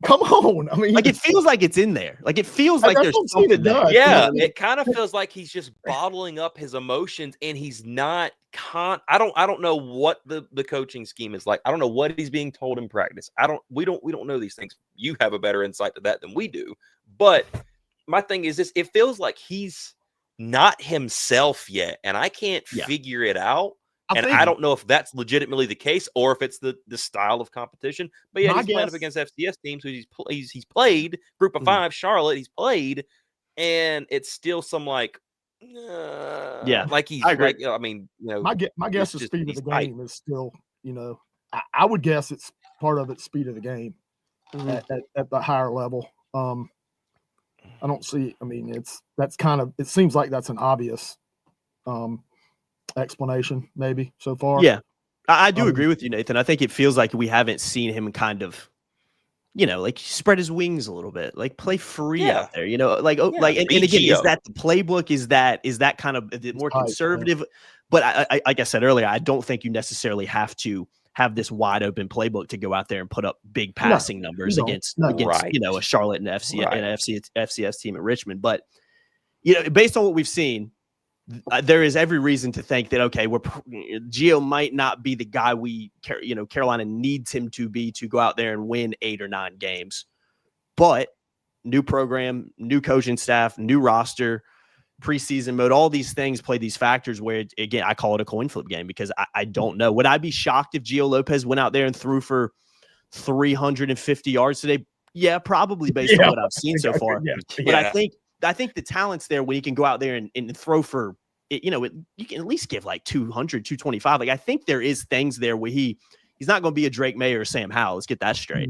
come on. I mean, like it feels like it's in there. Like it feels like there's something there. Yeah, it kind of feels like he's just bottling up his emotions, and he's not. I don't know what the coaching scheme is like. I don't know what he's being told in practice. We don't know these things. You have a better insight to that than we do. But my thing is this: it feels like he's not himself yet, and I can't figure it out. I don't know if that's legitimately the case or if it's the style of competition. But yeah, he's playing up against FCS teams who he's played, Group of 5, Charlotte, he's played, and it's still some like like he's like, I mean, my guess is speed of the game is still, I would guess it's part of its speed of the game at the higher level. I don't see. I mean, it seems like that's an obvious explanation maybe so far. Yeah, I do agree with you, Nathan. I think it feels like we haven't seen him kind of, like spread his wings a little bit, like play free out there, and again, is that the playbook? Is that kind of more conservative? But like I said earlier, I don't think you necessarily have to have this wide open playbook to go out there and put up big passing numbers against a Charlotte and FCS team at Richmond. But based on what we've seen, there is every reason to think that, okay, Gio might not be the guy Carolina needs him to be to go out there and win 8 or 9 games. But new program, new coaching staff, new roster, preseason mode, all these things play these factors where, again, I call it a coin flip game because I don't know. Would I be shocked if Gio Lopez went out there and threw for 350 yards today? Yeah, probably based on what I've seen so far. But I think the talent's there when he can go out there and throw for, you can at least give like 200, 225. Like I think there is things there where he's not going to be a Drake May or Sam Howell. Let's get that straight.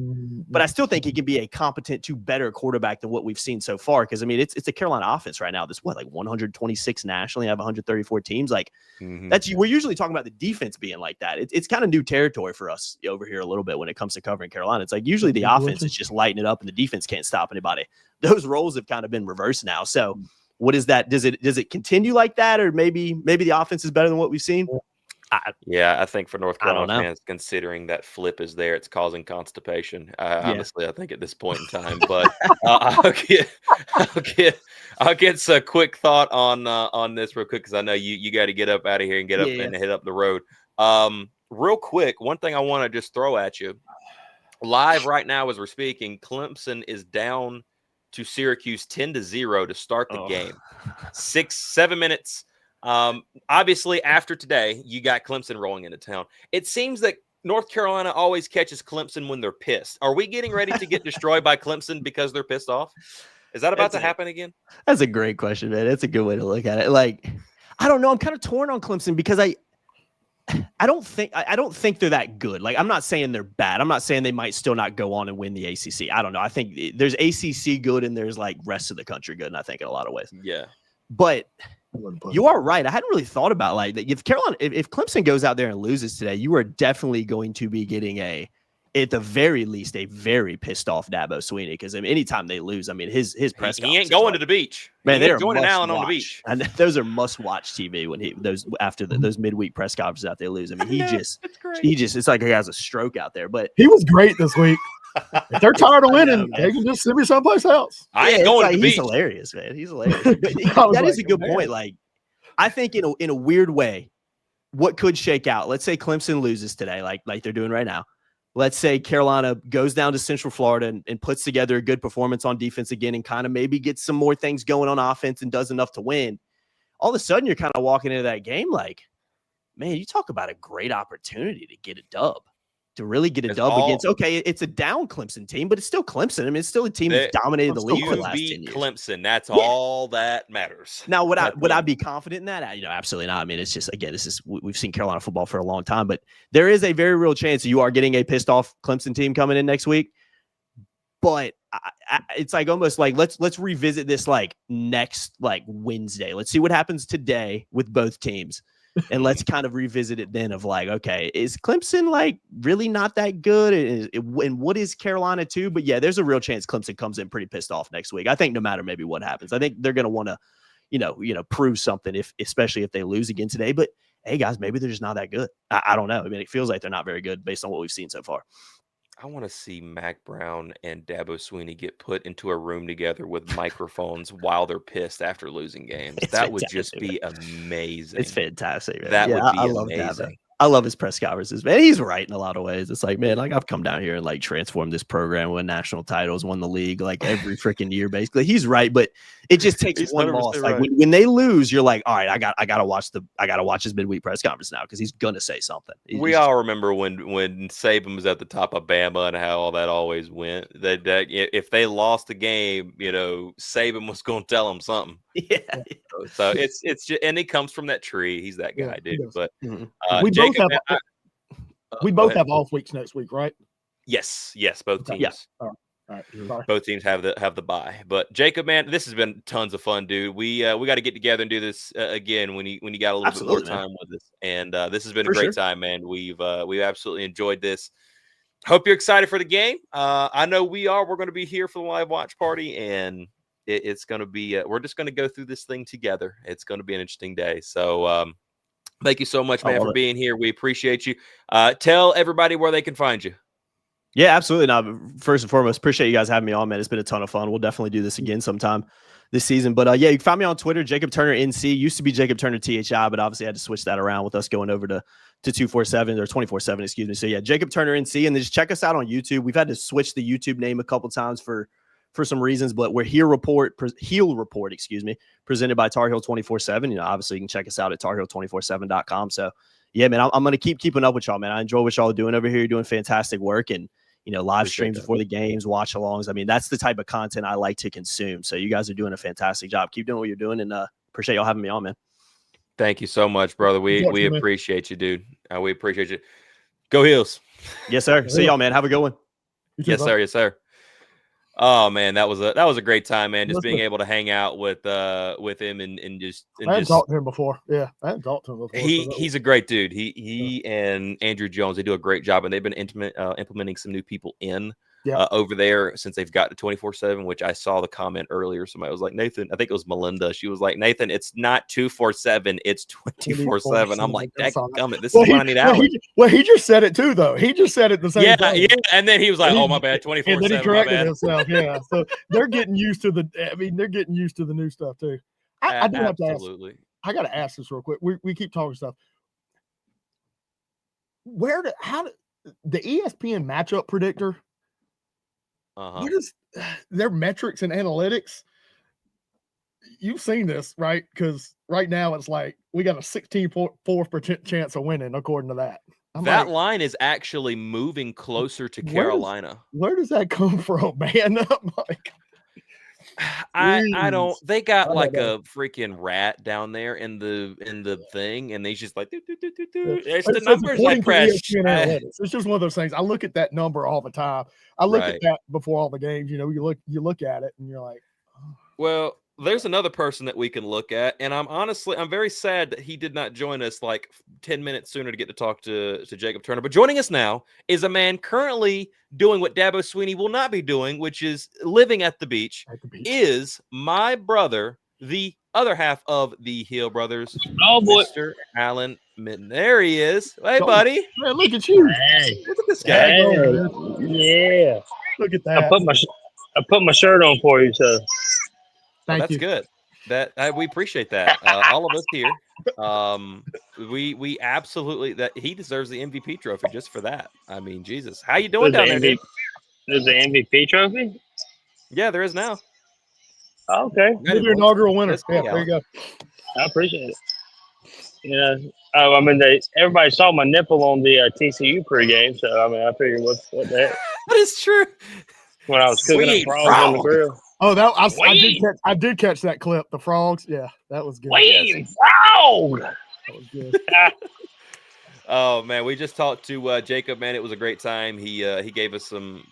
But I still think he can be a competent to better quarterback than what we've seen so far. Because I mean, it's a Carolina offense right now. That's like 126 nationally, have 134 teams. Like we're usually talking about the defense being like that. It's kind of new territory for us over here a little bit when it comes to covering Carolina. It's like usually the offense is just lighting it up and the defense can't stop anybody. Those roles have kind of been reversed now. So what is that? Does it continue like that? Or maybe the offense is better than what we've seen? I think for North Carolina fans, considering that flip is there, it's causing constipation. Honestly, I think at this point in time, but I'll get a quick thought on this real quick because I know you got to get up out of here and get up and head up the road. Real quick, one thing I want to just throw at you live right now as we're speaking: Clemson is down to Syracuse 10-0 to start the game. 6-7 minutes. Obviously, after today, you got Clemson rolling into town. It seems that North Carolina always catches Clemson when they're pissed. Are we getting ready to get destroyed by Clemson because they're pissed off? Is that about to happen again? That's a great question, man. That's a good way to look at it. Like, I don't know. I'm kind of torn on Clemson because I don't think they're that good. Like, I'm not saying they're bad. I'm not saying they might still not go on and win the ACC. I don't know. I think there's ACC good and there's like rest of the country good. And I think in a lot of ways. Yeah. But you are right. I hadn't really thought about like if Clemson goes out there and loses today, you are definitely going to be getting at the very least, a very pissed off Dabo Swinney, because I mean, anytime they lose, I mean, his press he ain't going to the beach. Man, they're joining Allen on the beach, and those are must-watch TV when those midweek press conferences out they lose. I mean, he just it's like he has a stroke out there. But he was great this week. If they're tired of winning, they can just send me someplace else. I ain't going to the beach. He's hilarious, man. He's hilarious. But that is a good point. Like, I think in a weird way, what could shake out? Let's say Clemson loses today, like they're doing right now. Let's say Carolina goes down to Central Florida and puts together a good performance on defense again and kind of maybe gets some more things going on offense and does enough to win. All of a sudden, you're kind of walking into that game like, man, you talk about a great opportunity to get a dub, to really get a dub against, okay, it's a down Clemson team, but it's still Clemson. I mean, it's still a team that's dominated the league for the last 10 years. Clemson, that's all that matters. Now, would I be confident in that? Absolutely not. I mean, it's just, again, we've seen Carolina football for a long time, but there is a very real chance you are getting a pissed off Clemson team coming in next week. But it's like almost like let's revisit this like next like Wednesday. Let's see what happens today with both teams. And let's kind of revisit it then of like, okay, is Clemson like really not that good? And what is Carolina too? But yeah, there's a real chance Clemson comes in pretty pissed off next week. I think no matter maybe what happens, I think they're going to want to, prove something especially if they lose again today. But hey guys, maybe they're just not that good. I don't know. I mean, it feels like they're not very good based on what we've seen so far. I want to see Mac Brown and Dabo Swinney get put into a room together with microphones while they're pissed after losing games. That would just be amazing. It's fantastic, man. That would be amazing. I love his press conferences, man. He's right in a lot of ways. It's like, man, like I've come down here and like transformed this program, won national titles, won the league like every freaking year, basically. He's right, but it just takes one loss. Like when they lose, you're like, all right, I gotta watch his midweek press conference now because he's gonna say something. We all remember when Saban was at the top of Bama and how all that always went. That if they lost the game, Saban was gonna tell them something. Yeah. So it's just, and it comes from that tree. He's that guy, dude. But we both have off weeks next week, right? Yes, both teams. Yeah. All right. Both teams have the bye. But Jacob, man, this has been tons of fun, dude. We got to get together and do this again when you got a little bit more time with us. And this has been a great time, man. We've absolutely enjoyed this. Hope you're excited for the game. I know we are. We're going to be here for the live watch party, and it's going to be. We're just going to go through this thing together. It's going to be an interesting day. So. Thank you so much, man, for being here. We appreciate you. Tell everybody where they can find you. Yeah, absolutely. Now, first and foremost, appreciate you guys having me on, man. It's been a ton of fun. We'll definitely do this again sometime this season. But yeah, you can find me on Twitter, Jacob Turner NC. Used to be Jacob Turner THI, but obviously I had to switch that around with us going over to 247 or 24/7, excuse me. So yeah, Jacob Turner NC, and then just check us out on YouTube. We've had to switch the YouTube name a couple times for some reasons, but we're Heel Report, presented by Tar Heel 24/7. Obviously you can check us out at tarheel247.com. So yeah, man, I'm going to keep keeping up with y'all, man. I enjoy what y'all are doing over here. You're doing fantastic work, and live streams before the games, watch alongs. I mean, that's the type of content I like to consume. So you guys are doing a fantastic job. Keep doing what you're doing, and appreciate y'all having me on, man. Thank you so much, brother. We appreciate you, dude. We appreciate you. Go Heels. Yes, sir. See y'all, man. Have a good one. Yes, sir. Yes, sir. Oh man, that was a great time, man. Just being able to hang out with him and just. I hadn't talked to him before. Yeah, I hadn't talked to him before. He's a great dude. He and Andrew Jones, they do a great job, and they've been implementing some new people over there since they've got to 24/7. Which I saw the comment earlier. Somebody was like, Nathan, I think it was Melinda. She was like, Nathan, it's not 247, it's 24/7. I'm like, this is what I need out. He just said it too, though. He just said it the same time. Yeah, and then he was like, oh my bad, 24/7. And then he corrected himself. Yeah, so they're getting used to they're getting used to the new stuff too. I do have to ask. I got to ask this real quick. We keep talking stuff. How the ESPN matchup predictor? What is their metrics and analytics? You've seen this, right? Because right now it's like we got a 16.4% chance of winning according to that. That line is actually moving closer to Carolina. Where does that come from, man? I don't. They got like a freaking rat down there in the thing, and he's just like, it's the numbers I press. It's just one of those things. I look at that number all the time. I look at that before all the games. You know, you look at it, and you're like, oh. Well, there's another person that we can look at, and I'm very sad that he did not join us like 10 minutes sooner to get to talk to Jacob Turner. But joining us now is a man currently doing what Dabo Sweeney will not be doing, which is living at the beach. Is my brother, the other half of the Hill Brothers, Mr. Alan Mitten. There he is. Hey, buddy. Man, look at you. Hey. Look at this guy. Yeah. Look at that. I put my shirt on for you, so. That's you. Good. That we appreciate that. All of us here. We absolutely that he deserves the MVP trophy just for that. I mean, Jesus, how you doing down there, dude? There's an MVP trophy? Yeah, there is now. Oh, okay. You're the inaugural winner. Yeah, there you go. I appreciate it. You know, I mean, everybody saw my nipple on the TCU pregame, so I mean, I figured what the heck. That is true. When I was cooking up frogs on the grill. Oh, I did catch that clip. The frogs, yeah, that was good. Frog. That was good. Oh man, we just talked to Jacob. Man, it was a great time. He gave us some.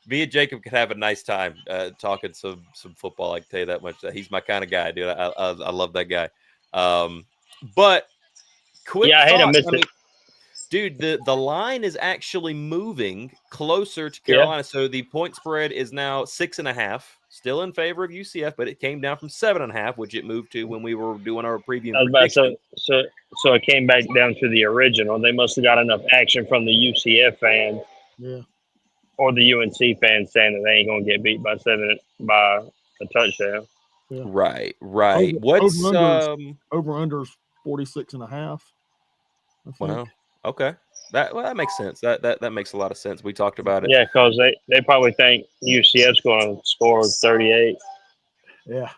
Me and Jacob could have a nice time talking some football. I can tell you that much. He's my kind of guy, dude. I love that guy. But quick, I hate him. Dude, the line is actually moving closer to Carolina. Yeah. So the point spread is now 6.5, still in favor of UCF, but it came down from 7.5, which it moved to when we were doing our preview. So it came back down to the original. They must have got enough action from the UCF fans, or the UNC fans saying that they ain't gonna get beat by a touchdown. Yeah. Right. What's over under 46.5? Wow. Okay. That makes sense. That makes a lot of sense. We talked about it. Yeah, because they probably think UCF's going to score 38. Yeah.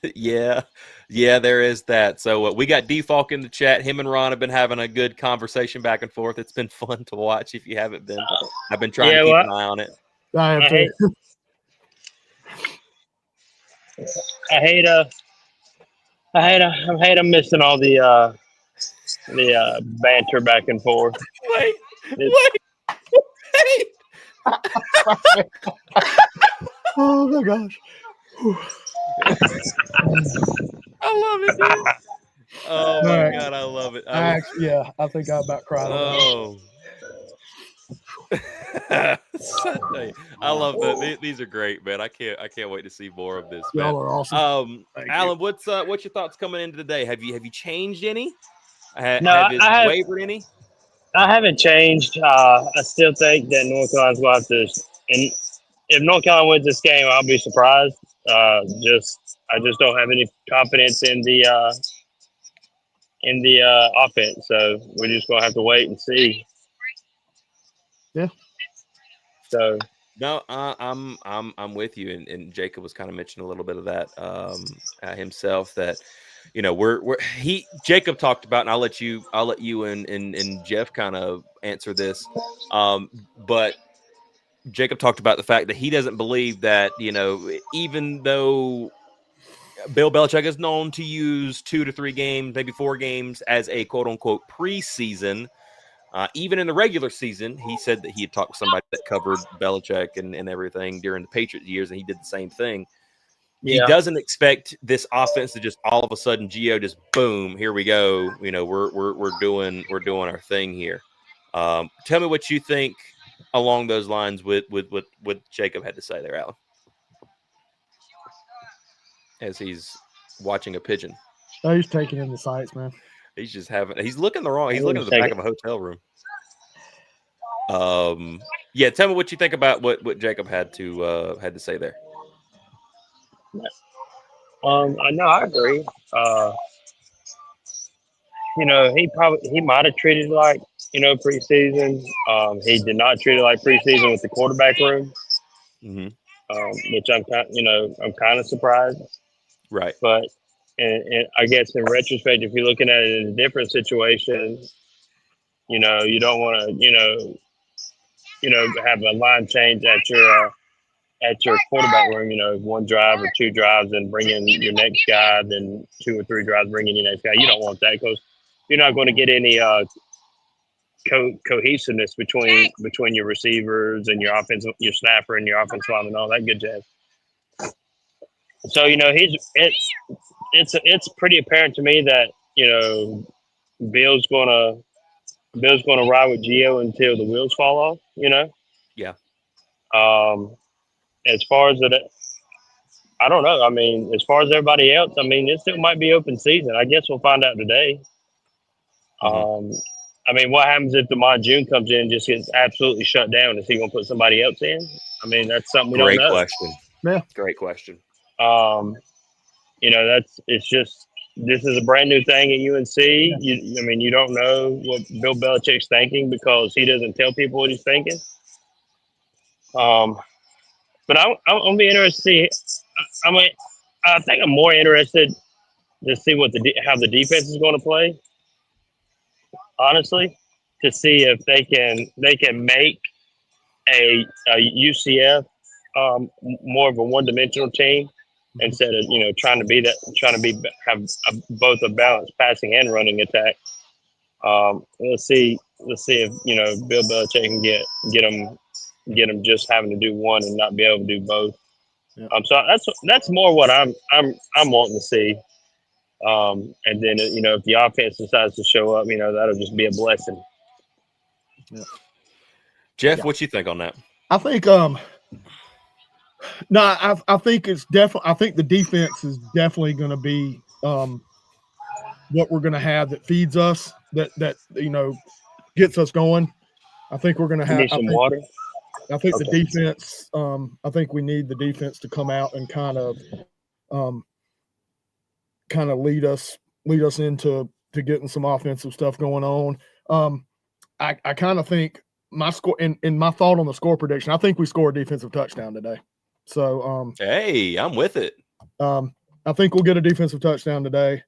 Yeah. Yeah. There is that. So we got D-Falk in the chat. Him and Ron have been having a good conversation back and forth. It's been fun to watch. If you haven't been, I've been trying to keep an eye on it. I hate I'm missing all the banter back and forth. Wait. Oh my gosh. I love it, dude. Oh my God, I love it. I think I about cried. Oh. I love that. These are great, man. I can't wait to see more of this. Man. Y'all are awesome. Alan, what's your thoughts coming into today? Have you changed any? Have wavered any? I haven't changed. I still think that North Carolina's going to have to. And if North Carolina wins this game, I'll be surprised. I just don't have any confidence in the offense. So we're just going to have to wait and see. Yeah. So no, I'm with you, and Jacob was kind of mentioning a little bit of that himself. That Jacob talked about, and I'll let you and Jeff kind of answer this. But Jacob talked about the fact that he doesn't believe that even though Bill Belichick is known to use 2 to 3 games, maybe 4 games as a quote unquote preseason. Even in the regular season, he said that he had talked with somebody that covered Belichick and everything during the Patriot years, and he did the same thing. Yeah. He doesn't expect this offense to just all of a sudden, just boom, here we go. We're doing our thing here. Tell me what you think along those lines with what Jacob had to say there, Alan, as he's watching a pigeon. Oh, he's taking in the sights, man. He's looking he's looking at the back of a hotel room. Yeah, tell me what you think about what Jacob had to say there. No, I agree. He might have treated it like preseason. He did not treat it like preseason with the quarterback room, which I'm kind of surprised. Right, but. And I guess in retrospect, if you're looking at it in a different situation, you don't want to, have a line change at your quarterback room, 1 drive or 2 drives, and bring in your next guy, then 2 or 3 drives, bring in your next guy. You don't want that because you're not going to get any cohesiveness between your receivers and your snapper and your offensive line and all that good jazz. So it's pretty apparent to me that Bill's gonna ride with Gio until the wheels fall off. Yeah. As far as I don't know. I mean, as far as everybody else, I mean, it still might be open season. I guess we'll find out today. Mm-hmm. I mean, what happens if DeMond June comes in and just gets absolutely shut down? Is he going to put somebody else in? I mean, that's something we don't know. Great question. Yeah. Great question. This is a brand new thing at UNC. Yeah. You don't know what Bill Belichick's thinking because he doesn't tell people what he's thinking. But I'm be interested to see. I think I'm more interested to see how the defense is going to play. Honestly, to see if they can make a UCF more of a one-dimensional team instead of trying to have both a balanced passing and running attack. Let's see if Bill Belichick can get them just having to do one and not be able to do both. Yeah. So that's more what I'm wanting to see. And then if the offense decides to show up, that'll just be a blessing. Yeah. Jeff, what you think on that? I think I think it's definitely. I think the defense is definitely going to be what we're going to have that feeds us, that gets us going. I think we're going to have some water. I think the defense. I think we need the defense to come out and kind of lead us into getting some offensive stuff going on. I kind of think my score in my thought on the score prediction. I think we score a defensive touchdown today. So hey, I'm with it. I think we'll get a defensive touchdown today.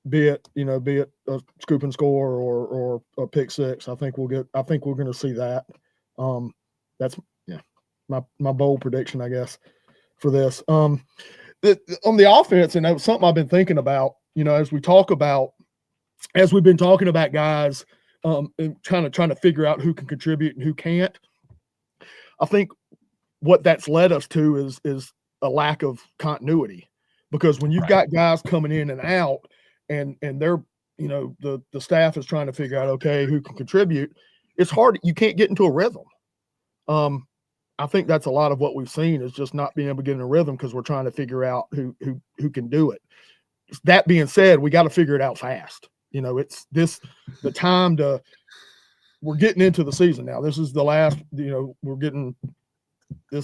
Be it a scoop and score or a pick six. I think we're going to see that. That's my bold prediction, I guess, for this. On the offense, and that was something I've been thinking about, as we've been talking about guys, and trying to figure out who can contribute and who can't. I think what that's led us to is a lack of continuity, because when you've got guys coming in and out, and they're the staff is trying to figure out, okay, who can contribute. It's hard. You can't get into a rhythm. I think that's a lot of what we've seen is just not being able to get in a rhythm because we're trying to figure out who can do it. That being said, we got to figure it out fast. It's the time we're getting into the season now. This is the last, this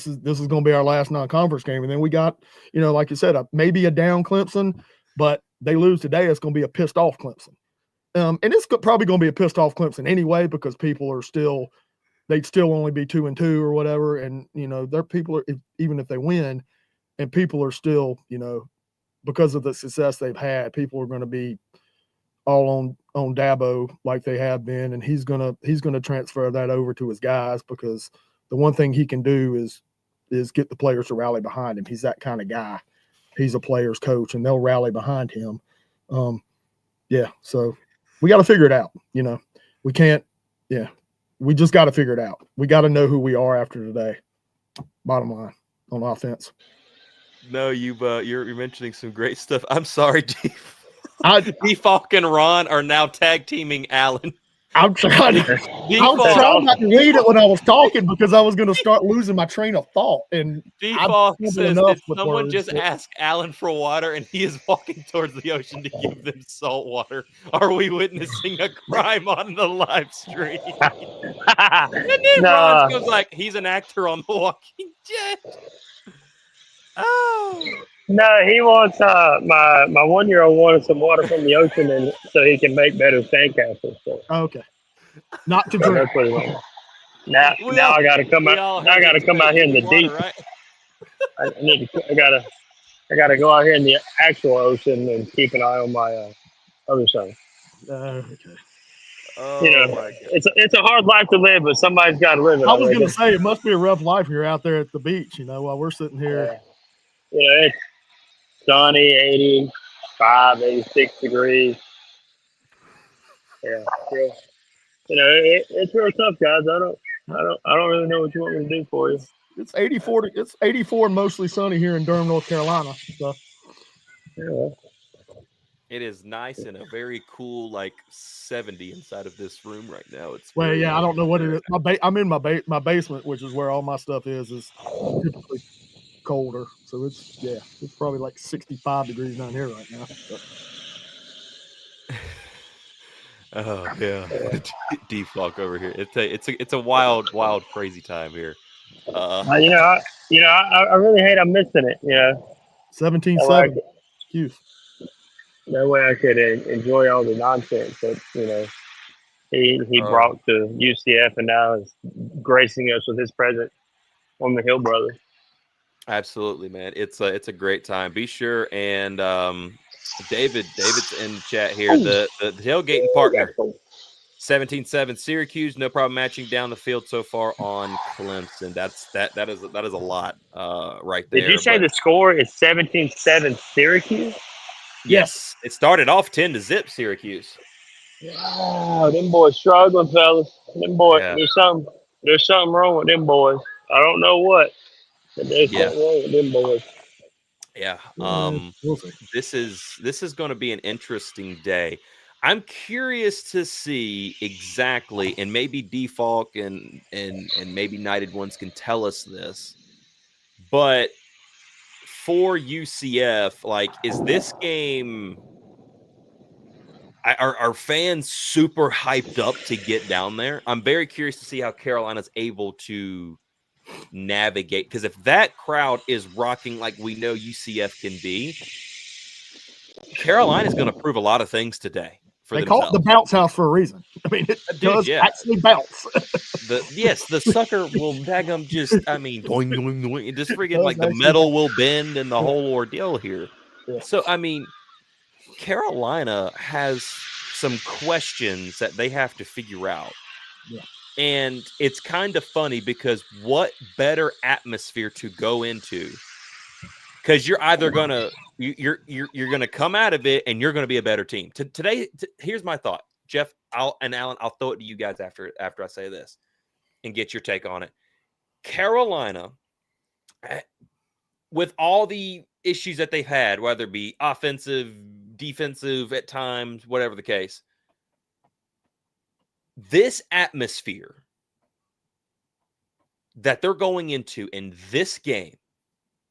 is going to be our last non-conference game. And then we got, like you said, maybe a down Clemson, but they lose today. It's going to be a pissed off Clemson. And it's probably going to be a pissed off Clemson anyway, because people are they'd still only be 2-2 or whatever. And, their people are, even if they win, and people are still, because of the success they've had, people are going to be all on Dabo like they have been. And he's going to transfer that over to his guys, because the one thing he can do is get the players to rally behind him. He's that kind of guy. He's a player's coach, and they'll rally behind him. So we got to figure it out. We can't, we just got to figure it out. We got to know who we are after today. Bottom line on offense. No, you're mentioning some great stuff. I'm sorry, D-Falk and Ron are now tag teaming Allen. I'm trying not to read it when I was talking, because I was going to start losing my train of thought. And D-Falk says, did someone just ask Allen for water, and he is walking towards the ocean to give them salt water? Are we witnessing a crime on the live stream? And then Ron goes like, he's an actor on The Walking Dead. Oh. No, he wants my 1-year-old wanted some water from the ocean, and so he can make better sandcastles. So. Okay, not to drink. That's what he wants. Now I got to come out. I got to come out here in the deep. Right? I got to go out here in the actual ocean and keep an eye on my other son. Okay. Oh you know, my God. it's a hard life to live, but somebody's got to live it. I was going to say it must be a rough life here out there at the beach. While we're sitting here. You know, it's sunny, 85, 86 degrees. Yeah, real, it's real tough, guys. I don't really know what you want me to do for you. It's 84. It's 84, mostly sunny here in Durham, North Carolina. So. Yeah. It is nice and a very cool, like 70 inside of this room right now. It's I don't know what it is. I'm in my basement, which is where all my stuff is typically colder. So it's probably like 65 degrees down here right now. Oh yeah, defog over here. It's a wild, crazy time here. I really hate I'm missing it. 17-7. Excuse. That way I could enjoy all the nonsense that he brought to UCF, and now is gracing us with his presence on the Hill Brothers. Absolutely, man. It's a great time. Be sure and David's in chat here. The tailgating partner. 17-7 Syracuse, no problem matching down the field so far on Clemson. That is a lot right there. Did you say the score is 17-7 Syracuse? Yes. It started off 10-0 Syracuse. Oh, them boys struggling, fellas. Them boys, there's something wrong with them boys. I don't know what, but there's something wrong with them boys. Yeah. This is going to be an interesting day. I'm curious to see exactly, and maybe Default and maybe Knighted Ones can tell us this, but for UCF, like, is this game, are fans super hyped up to get down there? I'm very curious to see how Carolina's able to navigate, because if that crowd is rocking like we know UCF can be, Carolina's going to prove a lot of things today. They call it the bounce house for a reason. I mean, it does actually bounce. The sucker will daggum just, doing, just freaking like the metal will bend and the whole ordeal here. Yeah. So, Carolina has some questions that they have to figure out. Yeah. And it's kind of funny because what better atmosphere to go into? Because you're either gonna you're gonna come out of it and you're gonna be a better team. Today, here's my thought, Jeff. And Alan, I'll throw it to you guys after I say this and get your take on it. Carolina, with all the issues that they've had, whether it be offensive, defensive at times, whatever the case, this atmosphere that they're going into in this game,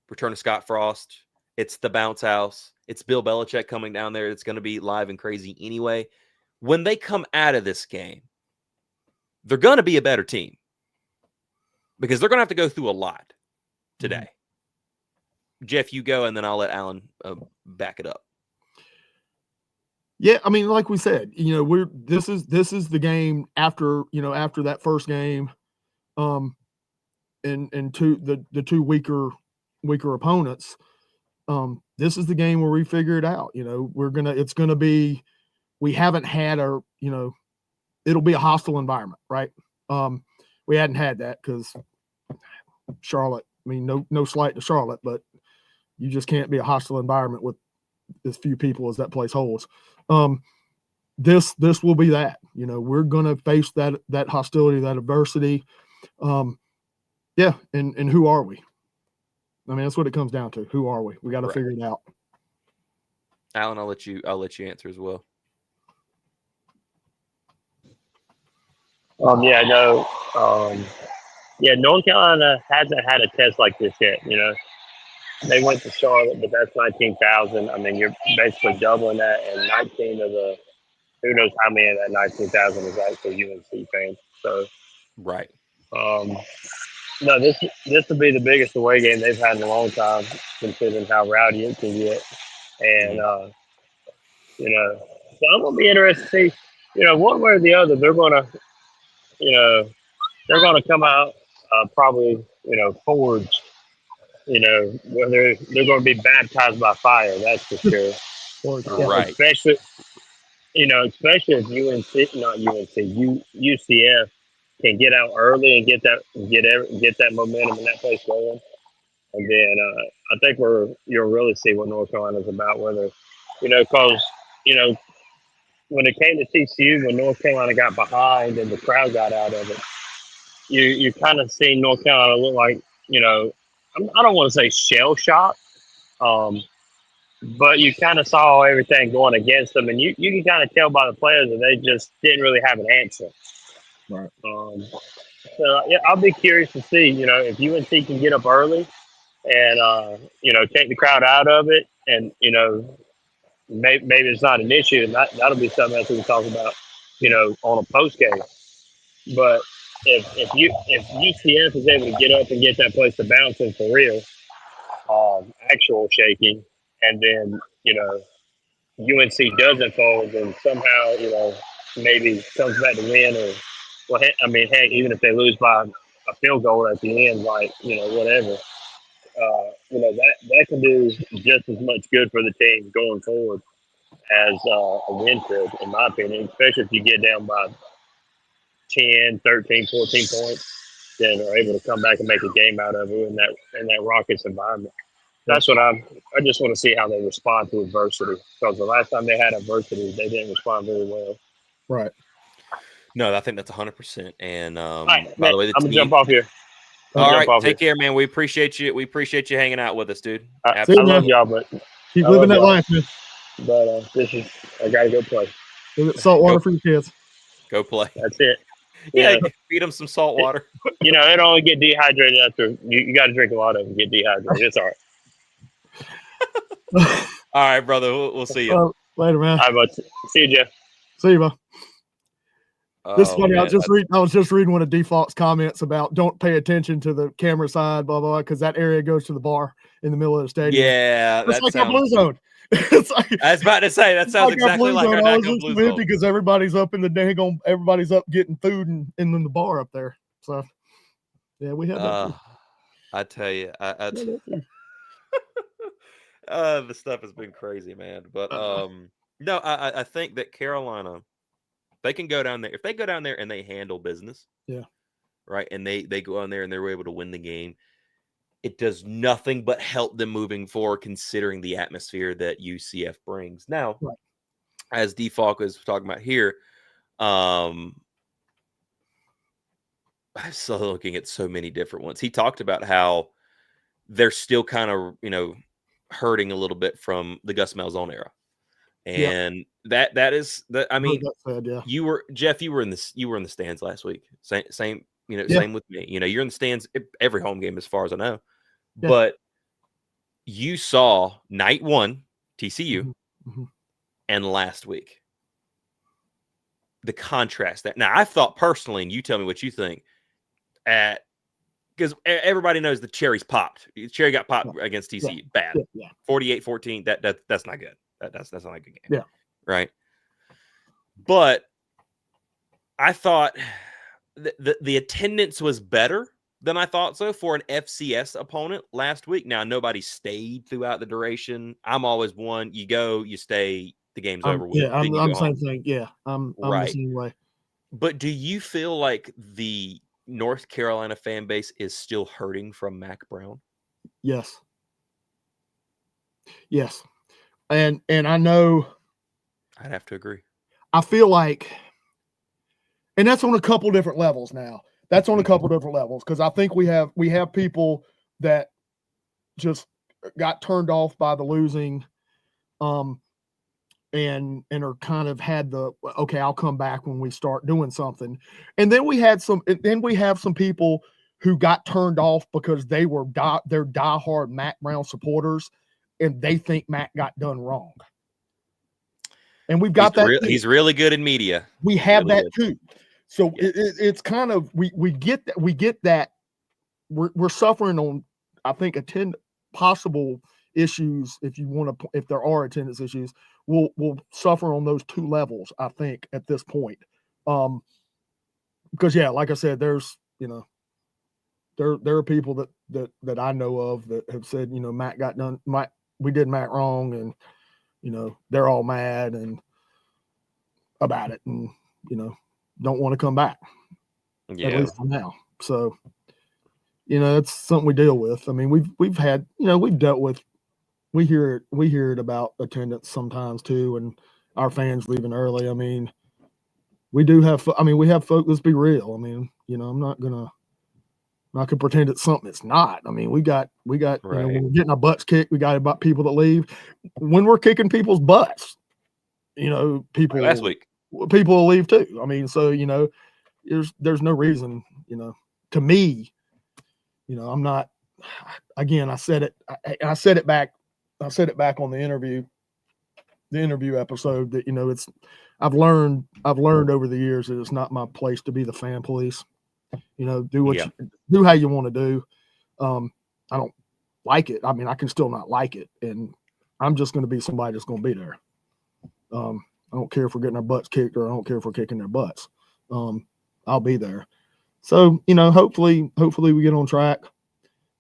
return of Scott Frost, it's the bounce house, it's Bill Belichick coming down there, it's going to be live and crazy anyway. When they come out of this game, they're going to be a better team because they're going to have to go through a lot today. Mm-hmm. Jeff, you go, and then I'll let Alan back it up. Yeah, like we said, this is the game after that first game, and the two weaker opponents. This is the game where we figure it out. We haven't had it'll be a hostile environment, right? We hadn't had that because Charlotte, no slight to Charlotte, but you just can't be a hostile environment with as few people as that place holds. This will be that. We're going to face that hostility, that adversity. And who are we? That's what it comes down to. Who are we? We got to figure it out. Alan, I'll let you answer as well. North Carolina hasn't had a test like this yet. They went to Charlotte, but that's 19,000. You're basically doubling that, and 19 of the who knows how many of that 19,000 is actually UNC fans. So, right. No, this will be the biggest away game they've had in a long time, considering how rowdy it can get. And so I'm gonna be interested to see, one way or the other, they're gonna come out probably, forged. Whether they're going to be baptized by fire, that's for sure. Right. especially if UCF can get out early and get that momentum and that place going, and then I think you'll really see what North Carolina's about. Whether, because when it came to TCU, when North Carolina got behind and the crowd got out of it, you kind of see North Carolina look like, I don't want to say shell shocked, but you kind of saw everything going against them, and you can kind of tell by the players that they just didn't really have an answer. Right. So yeah, I'll be curious to see, if UNC can get up early and take the crowd out of it, and maybe it's not an issue, and that'll be something else we can talk about, on a post game. But if UCF is able to get up and get that place to bouncing for real, actual shaking, and then UNC doesn't fold, and somehow maybe comes back to win, or heck, even if they lose by a field goal at the end, whatever. That can do just as much good for the team going forward as a win could, in my opinion, especially if you get down by 10, 13, 14 points, then are able to come back and make a game out of it in that Rockets environment. That's what I just want to see how they respond to adversity, because the last time they had adversity, they didn't respond very well. Right. No, I think that's 100%. And right, by the way, I'm gonna jump off here. All right, take care, man. We appreciate you. We appreciate you hanging out with us, dude. I love y'all, but keep living that life, man. But I gotta go play. Salt water for your kids. Go play. That's it. Yeah, feed them some salt water. It only get dehydrated after you got to drink a lot of it and get dehydrated. It's all right. All right, brother. We'll see you later, man. All right, bud. See you, Jeff. See you, bro. This is funny. I was just reading one of Default's comments about don't pay attention to the camera side, blah blah, because that area goes to the bar in the middle of the stadium. Yeah, that's like a blue zone. It's like, I was about to say that sounds exactly like our Naco Blue Zone, because everybody's up in the daggone, everybody's up getting food and in the bar up there. So yeah, we had that. I tell you, the stuff has been crazy, man. But no, I think that Carolina, they can go down there. If they go down there and they handle business, yeah, right, and they go on there and they're able to win the game, it does nothing but help them moving forward, considering the atmosphere that UCF brings. Now, right, as D. Falk was talking about here, I'm still looking at so many different ones. He talked about how they're still kind of, hurting a little bit from the Gus Malzahn era. And that is that. I mean, you were Jeff. You were in the stands last week. Same. Same with me. You're in the stands every home game, as far as I know. Yeah. But you saw night one TCU, and last week the contrast. That now I thought personally, and you tell me what you think. Because everybody knows the cherry's popped. The cherry got popped against TCU. Bad. 48-14. That's not good. That's not a good game. Yeah. Right. But I thought the attendance was better than I thought so for an FCS opponent last week. Now, nobody stayed throughout the duration. I'm always one. You go, you stay, the game's over with. Yeah, I'm the same thing. Yeah, I'm the same way. But do you feel like the North Carolina fan base is still hurting from Mac Brown? Yes. Yes. And I know I'd have to agree. I feel like, and that's on a couple different levels now. That's on a couple different levels, because I think we have people that just got turned off by the losing, and are kind of had the, okay, I'll come back when we start doing something. And then we have some people who got turned off because they're diehard Mac Brown supporters, and they think Mac got done wrong. And we've got he's really good in media. We have that too. So it's kind of, we get that we're suffering on, I think, possible issues. If there are attendance issues, we'll suffer on those two levels, I think, at this point. Because like I said, there's, there are people that I know of that have said, Mac got done, we did Mac wrong, and they're all mad, and about it, and don't want to come back. Yeah. At least for now. So, it's something we deal with. I mean, we've had, we've dealt with. We hear it about attendance sometimes too, and our fans leaving early. I mean, we do have. I mean, we have folks. Let's be real. I mean, I'm not gonna pretend it's something it's not. I mean, we got. Right. When we're getting our butts kicked, we got about people that leave. When we're kicking people's butts, people last week, people will leave too. I mean, so there's no reason, to me, I'm not. Again, I said it. I said it back on the interview episode that it's. I've learned over the years that it's not my place to be the fan police. Do what do how you want to do. I don't like it. I mean, I can still not like it, and I'm just going to be somebody that's going to be there. I don't care if we're getting our butts kicked, or I don't care if we're kicking their butts. I'll be there. So, hopefully we get on track.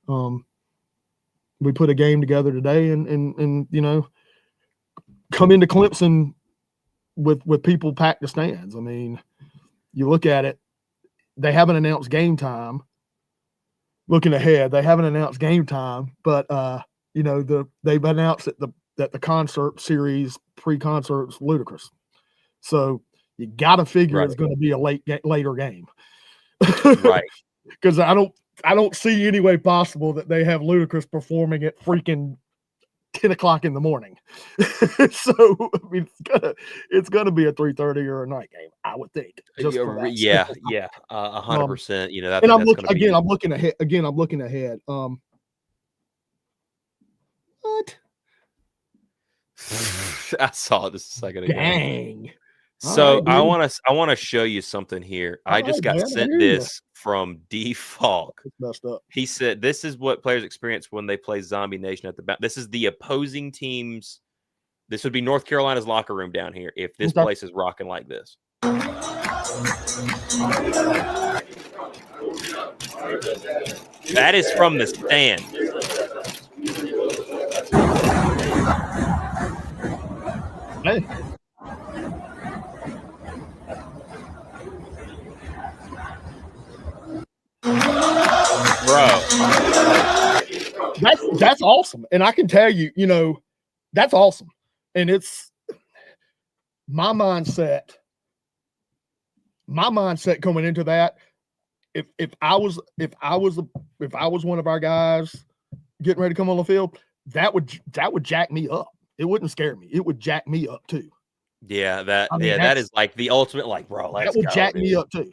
We put a game together today and come into Clemson with people packed the stands. I mean, you look at it, they haven't announced game time. Looking ahead, they haven't announced game time, but they've announced that the concert series pre-concert's ludicrous. So you got to figure it's going to be a later game. Right. Because I don't see any way possible that they have Ludacris performing at freaking 10 o'clock in the morning. So I mean, it's gonna be a 3:30 or a night game, I would think. Yeah, 100%. And I'm looking ahead. What? I saw it just a second ago. Dang. So right, I want to show you something here. I just got sent this from D Falk. It's messed up. He said this is what players experience when they play Zombie Nation at the back. This is the opposing team's. This would be North Carolina's locker room down here if this place is rocking like this. That is from the stand. Hey. Bro, that's awesome, and I can tell you, that's awesome, and it's my mindset. My mindset coming into that, if I was one of our guys getting ready to come on the field, that would jack me up. It wouldn't scare me. It would jack me up too. Yeah, that is like the ultimate, like, bro, that would jack me up too.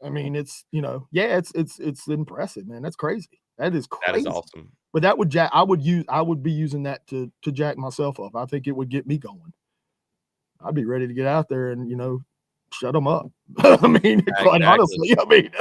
I mean, it's it's impressive, man. That's crazy. That is crazy. That is awesome. But that would I would be using that to jack myself up. I think it would get me going. I'd be ready to get out there and shut them up. I mean, quite honestly,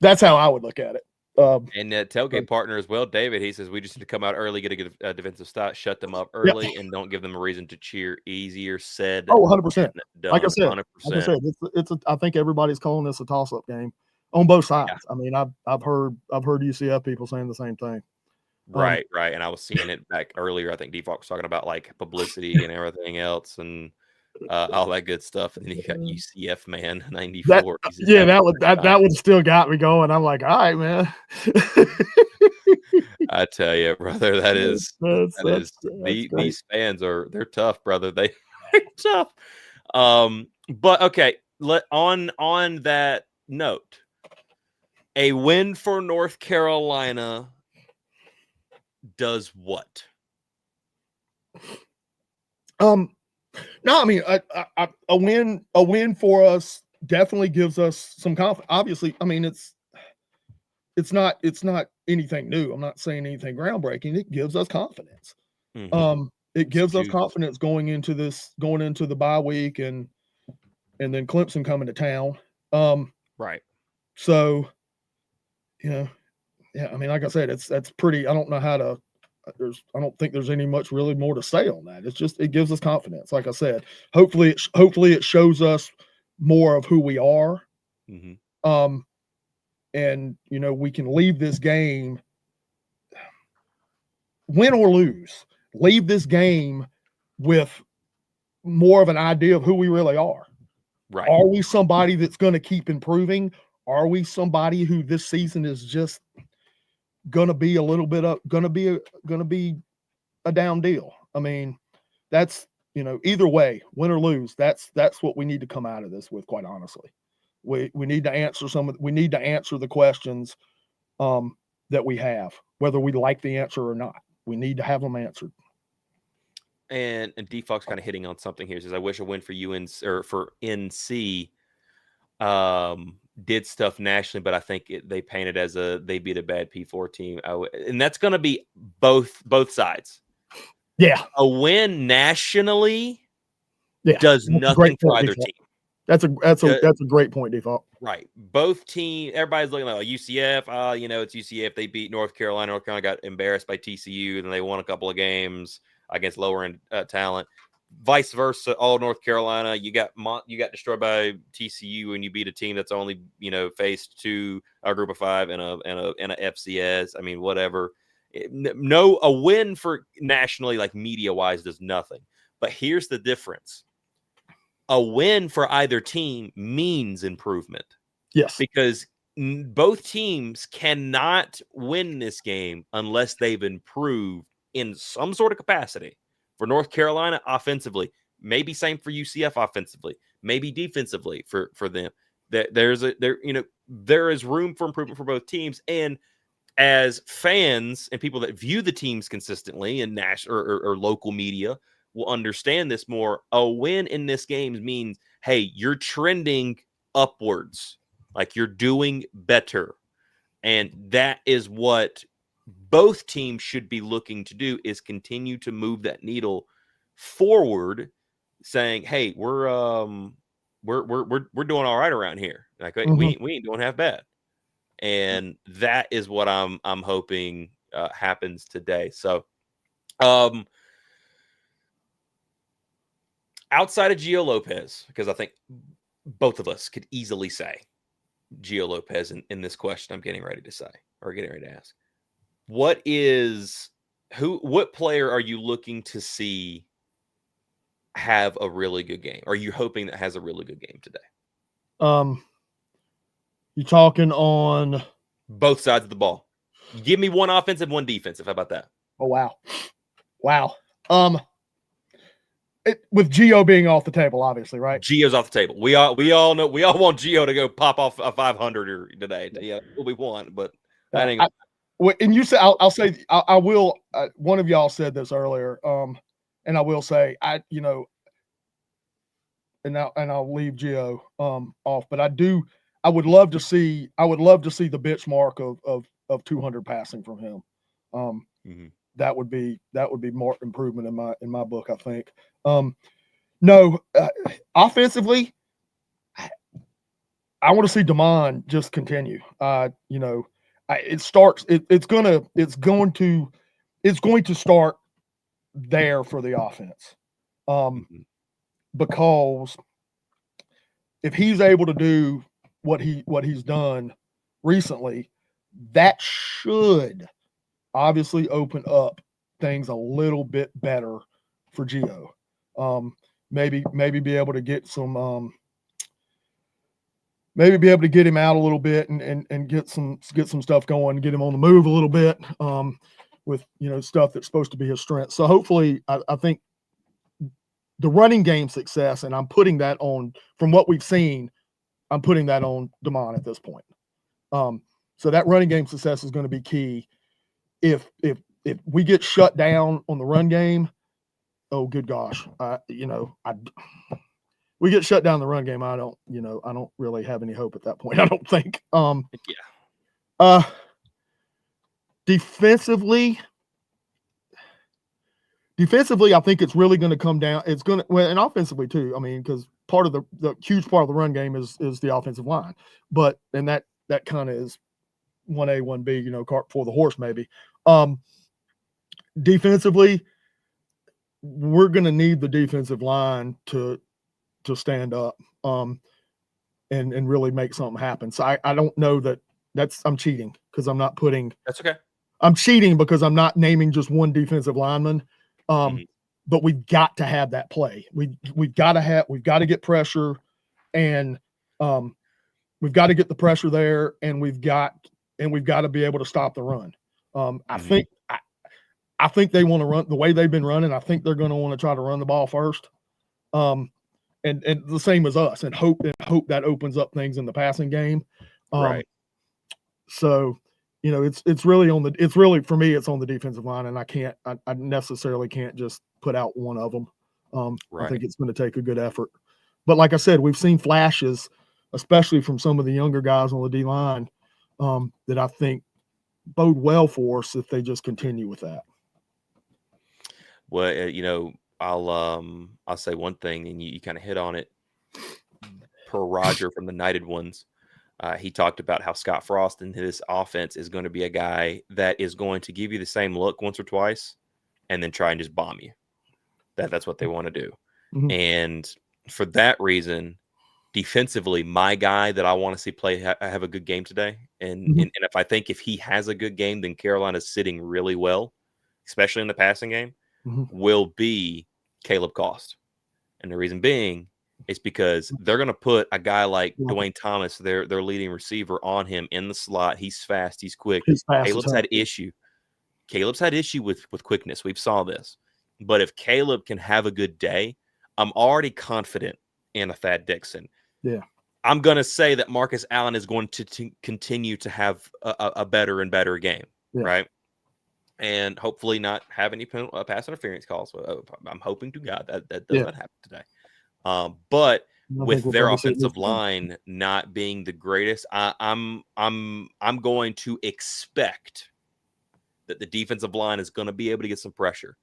that's how I would look at it. And tailgate partner as well, David. He says we just need to come out early, get a defensive stop, shut them up early, and don't give them a reason to cheer. Easier said. 100%. Like I said, 100%. I think everybody's calling this a toss-up game on both sides. Yeah. I mean, I've heard UCF people saying the same thing. Right. And I was seeing it back earlier. I think Default was talking about like publicity and everything else, and all that good stuff. And then you got UCF man 94. That one still got me going. I'm like, all right, man. I tell you, brother, these fans they're tough, brother. They're tough. But okay, on that note, a win for North Carolina does what? No, I mean, a win for us definitely gives us some confidence. Obviously, I mean, it's not anything new. I'm not saying anything groundbreaking. It gives us confidence. Mm-hmm. It gives us confidence going into the bye week and then Clemson coming to town. Right. So, yeah. I mean, like I said, that's pretty. I don't know how to. I don't think there's any much really more to say on that. It's just it gives us confidence. Like I said, hopefully it shows us more of who we are. Mm-hmm. And we can leave this game, win or lose, leave this game with more of an idea of who we really are. Right. Are we somebody that's going to keep improving? Are we somebody who this season is just going to be a little bit up, going to be a down deal? I mean, that's, either way, win or lose, that's what we need to come out of this with, quite honestly. We need to answer the questions that we have, whether we like the answer or not. We need to have them answered. And D-Fox kind of hitting on something here. He says, I wish a win for UNC or for NC did stuff nationally, but I think they painted as they beat a bad P4 team. And that's going to be both sides. Yeah. A win nationally does nothing for either team. That's a great point, Default. Right. Both teams, everybody's looking like UCF. It's UCF. They beat North Carolina. North Carolina got embarrassed by TCU, and they won a couple of games against lower end talent. Vice versa, all North Carolina, you got destroyed by TCU, and you beat a team that's only faced a group of 5 and a FCS. I mean, whatever. A win for nationally, like media wise, does nothing. But here's the difference: a win for either team means improvement. Yes, because both teams cannot win this game unless they've improved in some sort of capacity. For North Carolina, offensively, maybe same for UCF offensively, maybe defensively for them. There is room for improvement for both teams. And as fans and people that view the teams consistently in national or local media will understand this more. A win in this game means, hey, you're trending upwards, like you're doing better. And that is what both teams should be looking to do, is continue to move that needle forward, saying, hey, we're doing all right around here. Like we ain't doing half bad. And that is what I'm hoping happens today. So outside of Gio Lopez, because I think both of us could easily say Gio Lopez in this question I'm getting ready to say or getting ready to ask. What player are you looking to see have a really good game? Are you hoping that has a really good game today? You talking on both sides of the ball? Give me one offensive, one defensive. How about that? Oh, wow. With Gio being off the table, obviously, right? Gio's off the table. We all know. We all want Gio to go pop off a 500 today. Yeah, we want, but that ain't. And you said, I'll say, I will. One of y'all said this earlier, and I will say, and I'll leave Gio off, but I would love to see the benchmark of 200 passing from him. That would be more improvement in my book, I think. Offensively, I want to see Damon just continue. It's going to start there for the offense. Because if he's able to do what he's done recently, that should obviously open up things a little bit better for Gio. Maybe be able to get some maybe be able to get him out a little bit and get some stuff going, get him on the move a little bit with stuff that's supposed to be his strength. So hopefully I think the running game success, and I'm putting that on, from what we've seen, I'm putting that on Damon at this point. So that running game success is going to be key. If we get shut down on the run game, oh good gosh, we get shut down the run game, I don't really have any hope at that point. I don't think. Defensively, I think it's really going to come down. It's going to, and offensively too. I mean, because part of the huge part of the run game is the offensive line, but that kind of is 1A, 1B, cart before the horse maybe. Defensively, we're going to need the defensive line to stand up and really make something happen. So I don't know I'm cheating because I'm not putting. That's okay. I'm cheating because I'm not naming just one defensive lineman. But we've got to have that play. We've got to get pressure and we've got to get the pressure there, and we've got to be able to stop the run. I think they want to run the way they've been running. I think they're going to want to try to run the ball first, and the same as us, and hope that opens up things in the passing game. Right. So, it's really for me, it's on the defensive line, and I necessarily can't just put out one of them. I think it's going to take a good effort. But like I said, we've seen flashes, especially from some of the younger guys on the D line, that I think bode well for us if they just continue with that. Well, I'll say one thing, and you kind of hit on it. Per Roger from the Knighted Ones, he talked about how Scott Frost in his offense is going to be a guy that is going to give you the same look once or twice, and then try and just bomb you. That's what they want to do. Mm-hmm. And for that reason, defensively, my guy that I want to see play have a good game today. And if I think if he has a good game, then Carolina's sitting really well, especially in the passing game, will be Caleb Cost. And the reason being is because they're going to put a guy like Dwayne Thomas, their leading receiver, on him in the slot. He's fast. He's quick. Caleb's had issue with quickness. We've saw this. But if Caleb can have a good day, I'm already confident in a Thad Dixon. Yeah. I'm going to say that Marcus Allen is going to continue to have a better and better game, right? And hopefully not have any pass interference calls. I'm hoping to God that does not happen today. But with their offensive line not being the greatest, I'm going to expect that the defensive line is going to be able to get some pressure.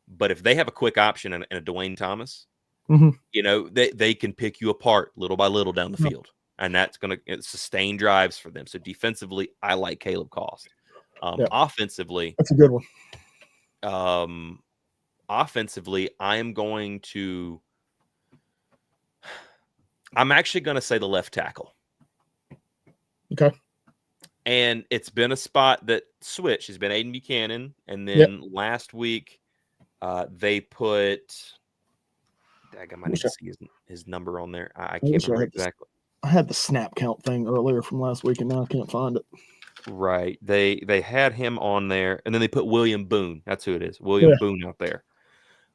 But if they have a quick option and a Dwayne Thomas, they can pick you apart little by little down the field, and that's going to sustain drives for them. So defensively, I like Caleb Cost. Offensively, that's a good one. Offensively, I'm actually going to say the left tackle. Okay. And it's been a spot that switched. It's been Aiden Buchanan, and then last week they put. I need to see his number on there. I can't remember exactly. I had the snap count thing earlier from last week, and now I can't find it. Right. They had him on there, and then they put William Boone. That's who it is. William Boone out there.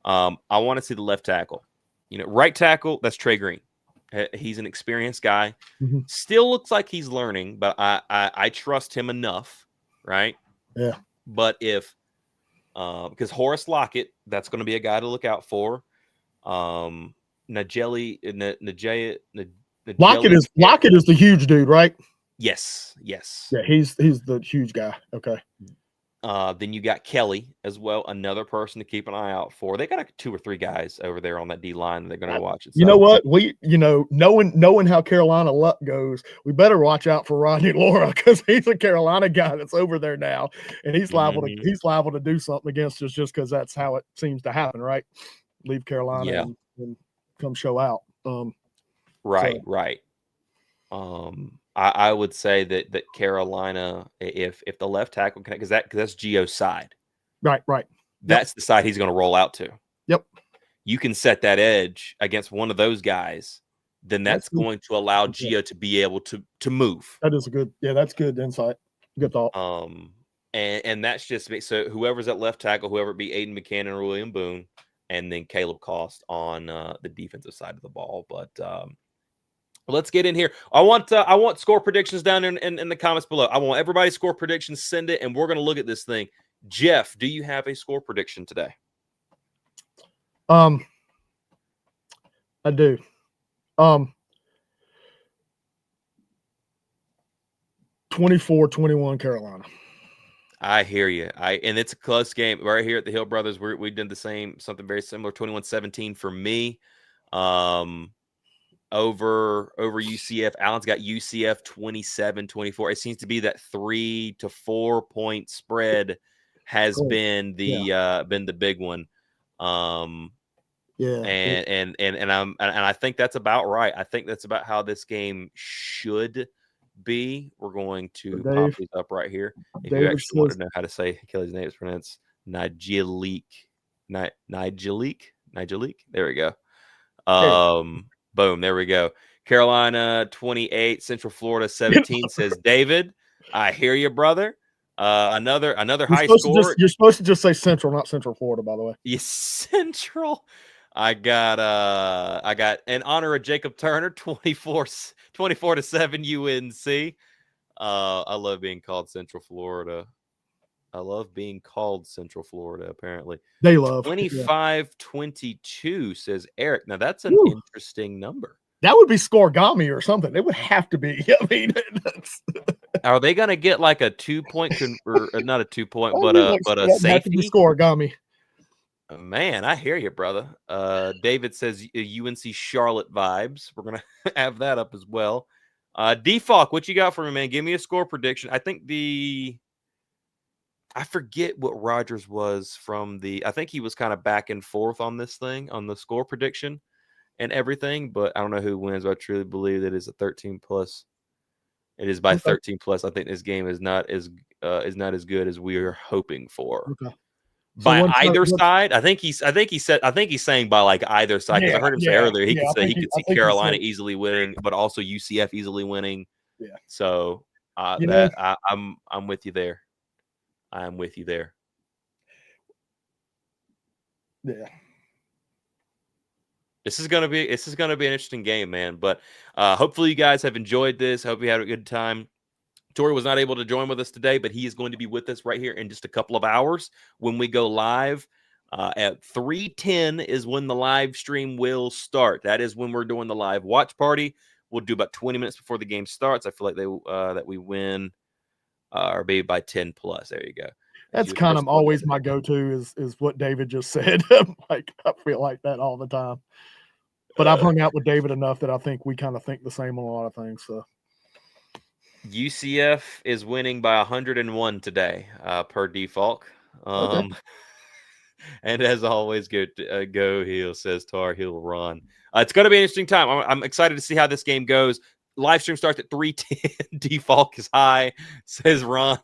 I want to see the left tackle. Right tackle, that's Trey Green. He's an experienced guy. Still looks like he's learning, but I trust him enough, right? Yeah. But if because Horace Lockett, that's going to be a guy to look out for. Lockett is the huge dude, right? Yes. Yeah, he's the huge guy. Okay. Then you got Kelly as well, another person to keep an eye out for. They got 2 or 3 guys over there on that D line. They're going to watch it. You know what? Knowing how Carolina luck goes, we better watch out for Rodney Laura, because he's a Carolina guy that's over there now, and he's liable to do something against us just because that's how it seems to happen, right? Leave Carolina and come show out. Right. I would say that Carolina, if the left tackle can, because that's Gio's side. Right. That's the side he's going to roll out to. Yep. You can set that edge against one of those guys, then that's going to allow Gio to be able to move. That is that's good insight. Good thought. And that's just me. So whoever's at left tackle, whoever it be Aiden Buchanan or William Boone, and then Caleb Cost on the defensive side of the ball. But let's get in here. I want score predictions down in the comments below. I want everybody's score predictions. Send it, and we're going to look at this thing. Jeff, do you have a score prediction today? I do. 24-21 Carolina. I hear you. And it's a close game right here at the Hill Brothers. We did something very similar. 21-17 for me. Over UCF. Allen's got UCF 27-24. It seems to be that 3 to 4 point spread has been the big one. And I think that's about right. I think that's about how this game should be. We're going to pop these up right here. If you actually want to know how to say Kelly's name, it's pronounced Nigelique. Nigelique. There we go. Boom. There we go. Carolina 28, Central Florida 17 says David. I hear you, brother. Another high score. You're supposed to just say Central, not Central Florida, by the way. Yes, Central. I got in honor of Jacob Turner, 24-7 UNC. I love being called Central Florida. I love being called Central Florida, apparently. They love 25-22 says Eric. Now that's an interesting number. That would be Scorigami or something. It would have to be. I mean, are they going to get like a 2-point or not a 2-point, but a safety? Have to be Scorigami. Man, I hear you, brother. David says UNC Charlotte vibes. We're going to have that up as well. Defalk, what you got for me, man? Give me a score prediction. I think I forget what Rogers was from I think he was kind of back and forth on this thing, on the score prediction and everything, but I don't know who wins, but I truly believe that it's a 13 plus. It is by 13 plus. I think this game is not as good as we are hoping for. Okay. By either side, I think he's saying by like either side. Because I heard him say earlier he could see Carolina easily winning, but also UCF easily winning. Yeah. So I'm with you there. I'm with you there. Yeah. This is gonna be an interesting game, man. But hopefully you guys have enjoyed this. Hope you had a good time. Tori was not able to join with us today, but he is going to be with us right here in just a couple of hours when we go live. At 3:10 is when the live stream will start. That is when we're doing the live watch party. We'll do about 20 minutes before the game starts. I feel like that we win or maybe by 10 plus. There you go. That's kind of always my go-to is what David just said. Like I feel like that all the time. But I've hung out with David enough that I think we kind of think the same on a lot of things. So UCF is winning by 101 today, per default. Okay. And as always, go Heel, says Tar Heel Ron. It's going to be an interesting time. I'm excited to see how this game goes. Live stream starts at 3:10. Default is high, says Ron.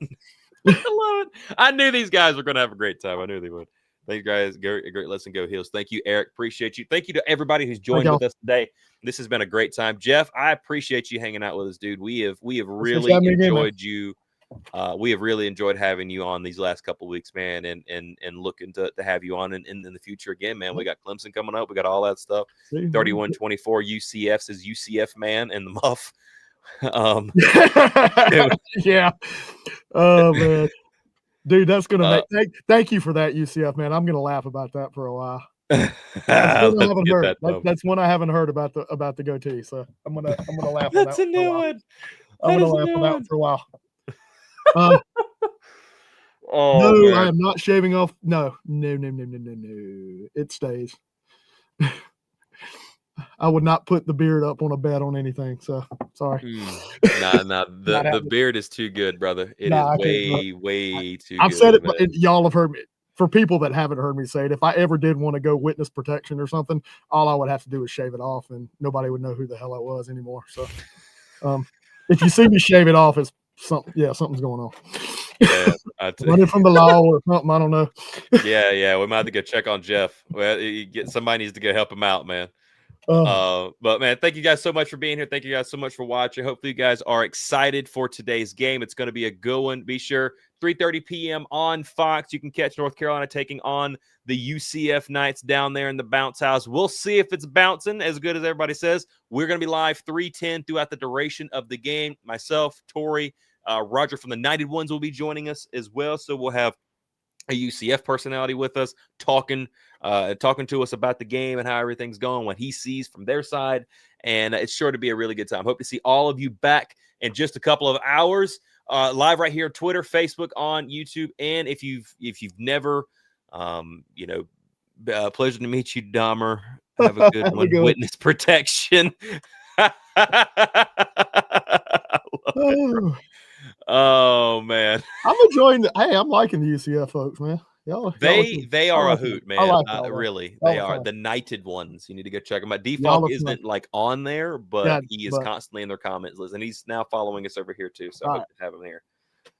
I love it. I knew these guys were going to have a great time. I knew they would. Thank you guys. Great lesson. Go Heels. Thank you, Eric. Appreciate you. Thank you to everybody who's joined with us today. This has been a great time. Jeff, I appreciate you hanging out with us, dude. We have really enjoyed you. We have really enjoyed having you on these last couple of weeks, man, and looking to have you on in the future again, man. We got Clemson coming up. We got all that stuff. 31-24 UCF says UCF man and the muff. Yeah. Oh man. Dude, that's gonna make thank you for that, UCF man. I'm gonna laugh about that for a while. That's one I haven't heard about the goatee. So I'm gonna laugh. That's a new one. I'm gonna laugh about it for a while. No, I am not shaving off. No. It stays. I would not put the beard up on a bet on anything. So sorry. Nah. The beard is too good, brother. It is way too good. I've said it, but y'all have heard me. For people that haven't heard me say it, if I ever did want to go witness protection or something, all I would have to do is shave it off, and nobody would know who the hell I was anymore. So, if you see me shave it off, it's something. Yeah, something's going on. Yeah, running from the law or something. I don't know. Yeah. We might have to go check on Jeff. Well, somebody needs to go help him out, man. But man, thank you guys so much for being here. Thank you guys so much for watching. Hopefully you guys are excited for today's game. It's going to be a good one. Be sure 3:30 p.m. on Fox. You can catch North Carolina taking on the UCF Knights down there in the bounce house. We'll see if it's bouncing as good as everybody says. We're going to be live 3:10 throughout the duration of the game. Myself, Tori, Roger from the Knighted Ones will be joining us as well. So we'll have a UCF personality with us talking to us about the game and how everything's going, what he sees from their side. And it's sure to be a really good time. Hope to see all of you back in just a couple of hours, live right here, Twitter, Facebook, on YouTube. And if you've never, pleasure to meet you, Dahmer. Have a good one. Witness protection. Oh man, I'm enjoying I'm liking the UCF folks, man. They are a hoot, man. Really, they are the Knighted Ones. You need to go check them out. Default isn't like on there, but he is constantly in their comments list, and he's now following us over here too. So I hope to have him here,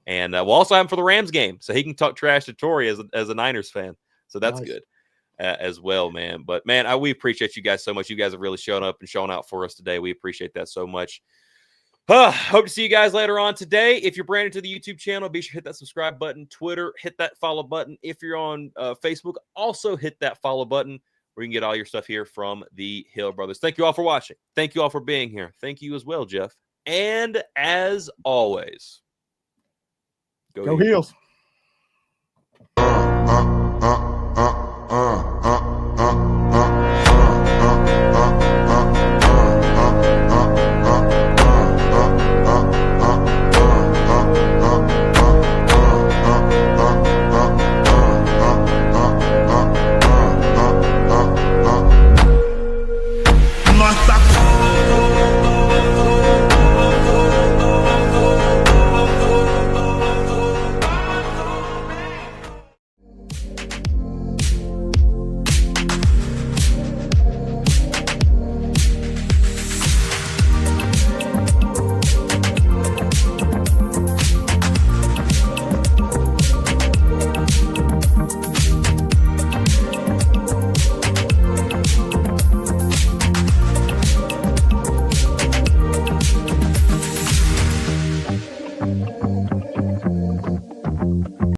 and we'll also have him for the Rams game, so he can talk trash to Tori as a Niners fan. So that's good. as well, man. But man, we appreciate you guys so much. You guys have really shown up and shown out for us today. We appreciate that so much. Hope to see you guys later on today. If you're brand new to the YouTube channel, be sure to hit that subscribe button. Twitter, hit that follow button. If you're on Facebook, also hit that follow button where you can get all your stuff here from the Hill Brothers. Thank you all for watching. Thank you all for being here. Thank you as well, Jeff. And as always, go Heels.